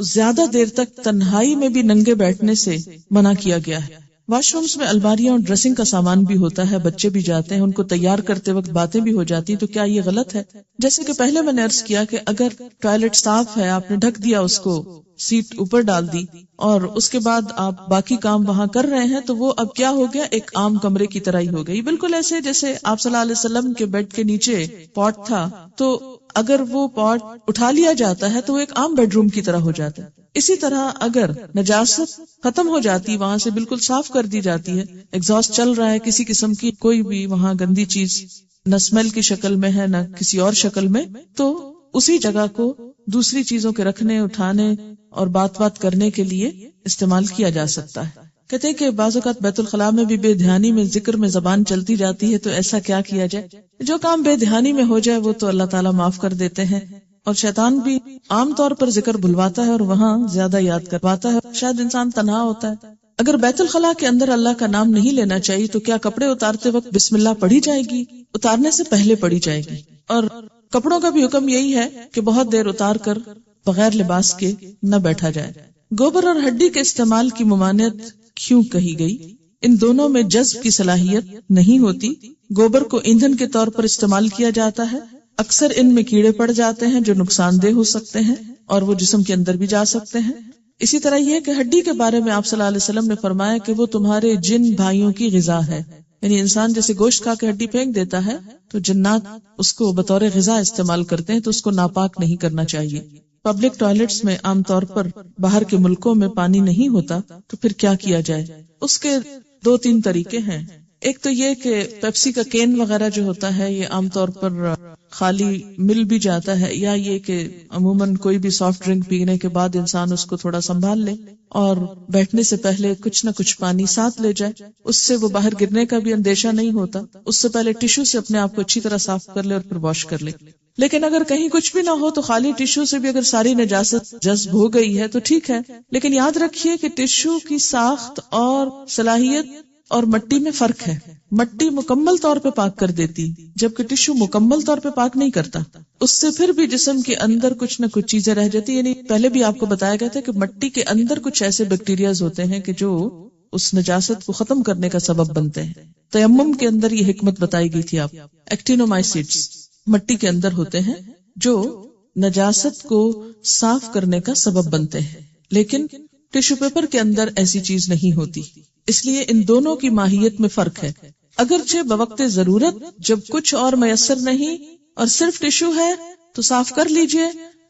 زیادہ دیر تک تنہائی میں بھی ننگے بیٹھنے سے منع کیا گیا ہے۔ واش رومز میں الماریاں اور ڈریسنگ کا سامان بھی ہوتا ہے، بچے بھی جاتے ہیں، ان کو تیار کرتے وقت باتیں بھی ہو جاتی، تو کیا یہ غلط ہے؟ جیسے کہ پہلے میں نے عرض کیا کہ اگر ٹوائلٹ صاف ہے، آپ نے ڈھک دیا اس کو، سیٹ اوپر ڈال دی اور اس کے بعد آپ باقی کام وہاں کر رہے ہیں، تو وہ اب کیا ہو گیا، ایک عام کمرے کی طرح ہی ہو گئی۔ بالکل ایسے جیسے آپ صلی اللہ علیہ وسلم کے بیڈ کے نیچے پاٹ تھا، تو اگر وہ پاٹ اٹھا لیا جاتا ہے تو وہ ایک عام بیڈ روم کی طرح ہو جاتا ہے۔ اسی طرح اگر نجاست ختم ہو جاتی، وہاں سے بالکل صاف کر دی جاتی ہے، ایگزاسٹ چل رہا ہے، کسی قسم کی کوئی بھی وہاں گندی چیز نہ اسمیل کی شکل میں ہے نہ کسی اور شکل میں، تو اسی جگہ کو دوسری چیزوں کے رکھنے، اٹھانے اور بات کرنے کے لیے استعمال کیا جا سکتا ہے۔ کہتے ہیں کہ بعض اوقات بیت الخلاء میں بھی بے دھیانی میں ذکر میں زبان چلتی جاتی ہے، تو ایسا کیا کیا جائے؟ جو کام بے دھیانی میں ہو جائے وہ تو اللہ تعالیٰ معاف کر دیتے ہیں، اور شیطان بھی عام طور پر ذکر بھلواتا ہے اور وہاں زیادہ یاد کرواتا ہے، شاید انسان تنہا ہوتا ہے۔ اگر بیت الخلاء کے اندر اللہ کا نام نہیں لینا چاہیے تو کیا کپڑے اتارتے وقت بسم اللہ پڑھی جائے گی؟ اتارنے سے پہلے پڑھی جائے گی۔ اور کپڑوں کا بھی حکم یہی ہے کہ بہت دیر اتار کر بغیر لباس کے نہ بیٹھا جائے۔ گوبر اور ہڈی کے استعمال کی ممانعت کیوں کہی گئی؟ ان دونوں میں جذب کی صلاحیت نہیں ہوتی۔ گوبر کو ایندھن کے طور پر استعمال کیا جاتا ہے، اکثر ان میں کیڑے پڑ جاتے ہیں جو نقصان دہ ہو سکتے ہیں اور وہ جسم کے اندر بھی جا سکتے ہیں۔ اسی طرح یہ کہ ہڈی کے بارے میں آپ صلی اللہ علیہ وسلم نے فرمایا کہ وہ تمہارے جن بھائیوں کی غذا ہے، یعنی انسان جیسے گوشت کھا کے ہڈی پھینک دیتا ہے تو جنات اس کو بطور غذا استعمال کرتے ہیں، تو اس کو ناپاک نہیں کرنا چاہیے۔ پبلک ٹوائلٹس میں عام طور پر باہر کے ملکوں میں پانی نہیں ہوتا، تو پھر کیا کیا جائے؟ اس کے 2-3 طریقے ہیں۔ ایک تو یہ کہ پیپسی کا کین وغیرہ جو ہوتا ہے یہ عام طور پر خالی مل بھی جاتا ہے، یا یہ کہ عموماً کوئی بھی سافٹ ڈرنک پینے کے بعد انسان اس کو تھوڑا سنبھال لے اور بیٹھنے سے پہلے کچھ نہ کچھ پانی ساتھ لے جائے، اس سے وہ باہر گرنے کا بھی اندیشہ نہیں ہوتا۔ اس سے پہلے ٹیشو سے اپنے آپ کو اچھی طرح صاف کر لے اور پھر واش کر لے۔ لیکن اگر کہیں کچھ بھی نہ ہو تو خالی ٹیشو سے بھی اگر ساری نجاست جذب ہو گئی ہے تو ٹھیک ہے، لیکن یاد رکھیے کہ ٹیشو کی ساخت اور صلاحیت اور مٹی میں فرق ہے۔ مٹی مکمل طور پہ پاک کر دیتی جبکہ ٹیشو مکمل طور پہ پاک نہیں کرتا، اس سے پھر بھی جسم کے اندر کچھ نہ کچھ چیزیں رہ جاتی، یعنی پہلے بھی آپ کو بتایا گیا تھا کہ مٹی کے اندر کچھ ایسے بیکٹیریاز ہوتے ہیں کہ جو اس نجاست کو ختم کرنے کا سبب بنتے ہیں۔ تیمم کے اندر یہ حکمت بتائی گئی تھی، آپ ایکٹینومائسیٹس مٹی کے اندر ہوتے ہیں جو نجاست کو صاف کرنے کا سبب بنتے ہیں، لیکن ٹیشو پیپر کے اندر ایسی چیز نہیں ہوتی، اس لیے ان دونوں کی ماہیت میں فرق ہے۔ اگرچہ بوقت ضرورت جب کچھ اور میسر نہیں اور صرف ٹیشو ہے تو صاف کر لیجئے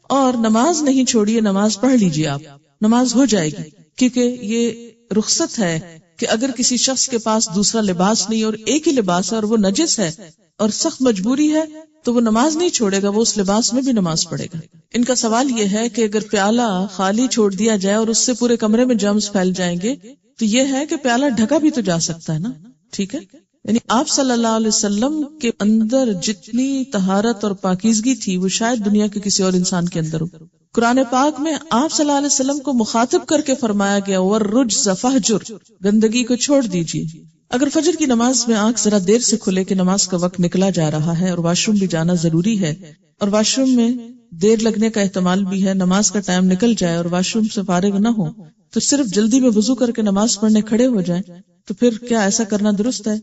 اور نماز نہیں چھوڑیے، نماز پڑھ لیجئے، آپ نماز ہو جائے گی، کیونکہ یہ رخصت ہے کہ اگر کسی شخص کے پاس دوسرا لباس نہیں اور ایک ہی لباس ہے اور وہ نجس ہے اور سخت مجبوری ہے تو وہ نماز نہیں چھوڑے گا، وہ اس لباس میں بھی نماز پڑھے گا۔ ان کا سوال یہ ہے کہ اگر پیالہ خالی چھوڑ دیا جائے اور اس سے پورے کمرے میں جرمز پھیل جائیں گے تو یہ ہے کہ پیالہ ڈھکا بھی تو جا سکتا ہے نا، ٹھیک ہے؟ یعنی آپ صلی اللہ علیہ وسلم کے اندر جتنی طہارت اور پاکیزگی تھی وہ شاید دنیا کے کسی اور انسان کے اندر ہو۔ قرآن پاک میں آپ صلی اللہ علیہ وسلم کو مخاطب کر کے فرمایا گیا وَالرُّجْزَ فَاهْجُرْ، گندگی کو چھوڑ دیجیے۔ اگر فجر کی نماز میں آنکھ ذرا دیر سے کھلے کہ نماز کا وقت نکلا جا رہا ہے اور واش روم بھی جانا ضروری ہے اور واش روم میں دیر لگنے کا احتمال بھی ہے، نماز کا ٹائم نکل جائے اور واش روم سے فارغ نہ ہو تو صرف جلدی میں وضو کر کے نماز پڑھنے کھڑے ہو جائیں تو پھر کیا ایسا کرنا درست ہے؟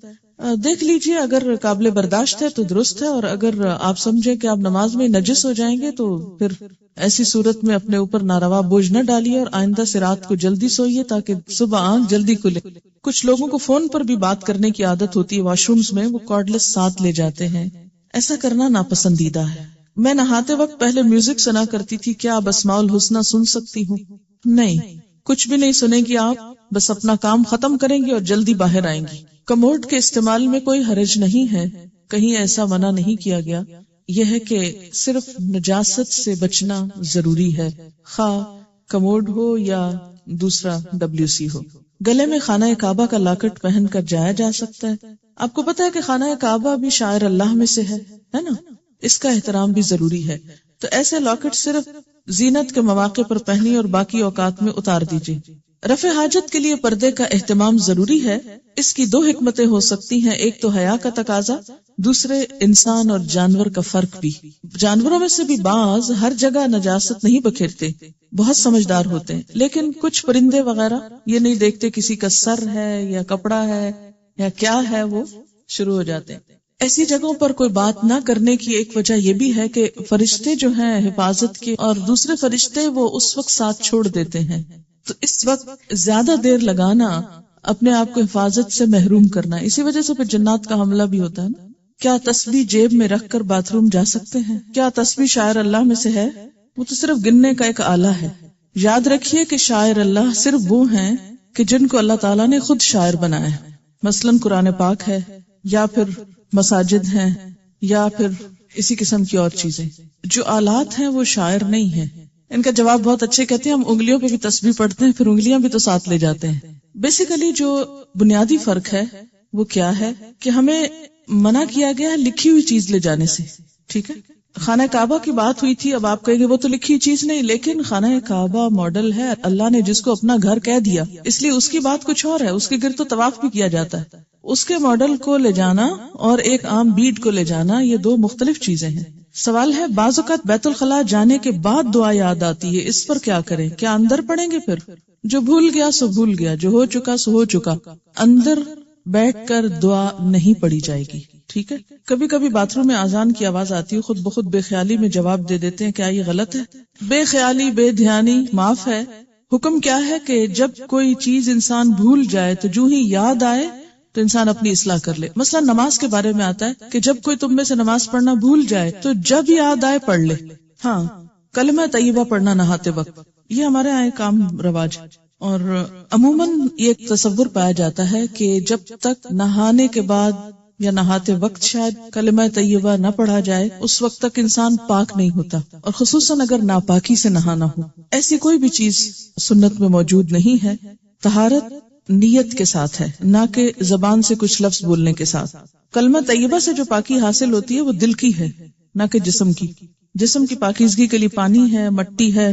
دیکھ لیجئے، اگر قابل برداشت ہے تو درست ہے، اور اگر آپ سمجھیں کہ آپ نماز میں نجس ہو جائیں گے تو پھر ایسی صورت میں اپنے اوپر ناروا بوجھ نہ ڈالیے اور آئندہ سے رات کو جلدی سوئیے تاکہ صبح آنکھ جلدی کھلے۔ کچھ لوگوں کو فون پر بھی بات کرنے کی عادت ہوتی ہے، واش رومز میں وہ کارڈلیس ساتھ لے جاتے ہیں، ایسا کرنا ناپسندیدہ ہے۔ میں نہاتے وقت پہلے میوزک سنا کرتی تھی، کیا اب اسماء الحسنی سن سکتی ہوں؟ نہیں، کچھ بھی نہیں سنیں گی آپ، بس اپنا کام ختم کریں گی اور جلدی باہر آئیں گی۔ کموڈ کے استعمال میں کوئی حرج نہیں ہے، کہیں ایسا منع نہیں کیا گیا، یہ ہے کہ صرف نجاست سے بچنا ضروری ہے، خواہ کموڈ ہو یا دوسرا WC ہو۔ گلے میں خانہ کعبہ کا لاکٹ پہن کر جایا جا سکتا ہے۔ آپ کو پتا ہے کہ خانہ کعبہ بھی شاعر اللہ میں سے ہے نا، اس کا احترام بھی ضروری ہے، تو ایسے لاکٹ صرف زینت کے مواقع پر پہنی اور باقی اوقات میں اتار دیجیے۔ رفع حاجت کے لیے پردے کا اہتمام ضروری ہے، اس کی دو حکمتیں ہو سکتی ہیں، ایک تو حیا کا تقاضا، دوسرے انسان اور جانور کا فرق بھی۔ جانوروں میں سے بھی بعض ہر جگہ نجاست نہیں بکھیرتے، بہت سمجھدار ہوتے ہیں، لیکن کچھ پرندے وغیرہ یہ نہیں دیکھتے کسی کا سر ہے یا کپڑا ہے یا کیا ہے، وہ شروع ہو جاتے ہیں۔ ایسی جگہوں پر کوئی بات نہ کرنے کی ایک وجہ یہ بھی ہے کہ فرشتے جو ہیں حفاظت کے اور دوسرے فرشتے وہ اس وقت ساتھ چھوڑ دیتے ہیں، تو اس وقت زیادہ دیر لگانا اپنے آپ کو حفاظت سے محروم کرنا، اسی وجہ سے پھر جنات کا حملہ بھی ہوتا ہے نا۔ کیا تسبیح جیب میں رکھ کر باتھ روم جا سکتے ہیں؟ کیا تسبیح شاعر اللہ میں سے ہے؟ وہ تو صرف گننے کا ایک آلہ ہے۔ یاد رکھیے کہ شاعر اللہ صرف وہ ہیں کہ جن کو اللہ تعالیٰ نے خود شاعر بنایا ہے، مثلاً قرآن پاک ہے یا پھر مساجد ہیں یا پھر اسی قسم کی اور چیزیں۔ جو آلات ہیں وہ شاعر نہیں ہیں۔ ان کا جواب بہت اچھے کہتے ہیں، ہم انگلیوں پہ بھی تسبیح پڑھتے ہیں، پھر انگلیاں بھی تو ساتھ لے جاتے ہیں۔ بیسیکلی جو بنیادی فرق ہے وہ کیا ہے کہ ہمیں منع کیا گیا ہے لکھی ہوئی چیز لے جانے سے، ٹھیک ہے؟ خانہ کعبہ کی بات ہوئی تھی، اب آپ کہیں گے وہ تو لکھی چیز نہیں، لیکن خانہ کعبہ ماڈل ہے، اللہ نے جس کو اپنا گھر کہہ دیا اس لیے اس کی بات کچھ اور ہے، اس کے گرد تو طواف بھی کیا جاتا ہے۔ اس کے ماڈل کو لے جانا اور ایک عام بیڈ کو لے جانا یہ دو مختلف چیزیں ہیں۔ سوال ہے، بعض اوقات بیت الخلاء جانے کے بعد دعا یاد آتی ہے، اس پر کیا کریں؟ کیا اندر پڑھیں گے؟ پھر جو بھول گیا سو بھول گیا، جو ہو چکا سو ہو چکا، اندر بیٹھ کر دعا نہیں پڑھی جائے گی، ٹھیک ہے؟ کبھی کبھی باتھ روم میں اذان کی آواز آتی ہے، خود بخود بے خیالی میں جواب دے دیتے ہیں، کیا یہ غلط ہے؟ بے خیالی بے دھیانی معاف ہے۔ حکم کیا ہے کہ جب کوئی چیز انسان بھول جائے تو جو ہی یاد آئے تو انسان اپنی اصلاح کر لے۔ مثلا نماز کے بارے میں آتا ہے کہ جب کوئی تم میں سے نماز پڑھنا بھول جائے تو جب یاد آئے پڑھ لے۔ ہاں، کلمہ طیبہ پڑھنا نہاتے وقت، یہ ہمارے یہاں ایک عام رواج، اور عموماً یہ ایک تصور پایا جاتا ہے کہ جب تک نہانے کے بعد یا نہاتے وقت شاید کلمہ طیبہ نہ پڑھا جائے اس وقت تک انسان پاک نہیں ہوتا، اور خصوصاً اگر ناپاکی سے نہانا ہو۔ ایسی کوئی بھی چیز سنت میں موجود نہیں ہے۔ طہارت نیت کے ساتھ ہے، نہ کہ زبان سے کچھ لفظ بولنے کے ساتھ۔ کلمہ طیبہ سے جو پاکی حاصل ہوتی ہے وہ دل کی ہے، نہ کہ جسم کی۔ جسم کی پاکیزگی کے لیے پانی ہے، مٹی ہے،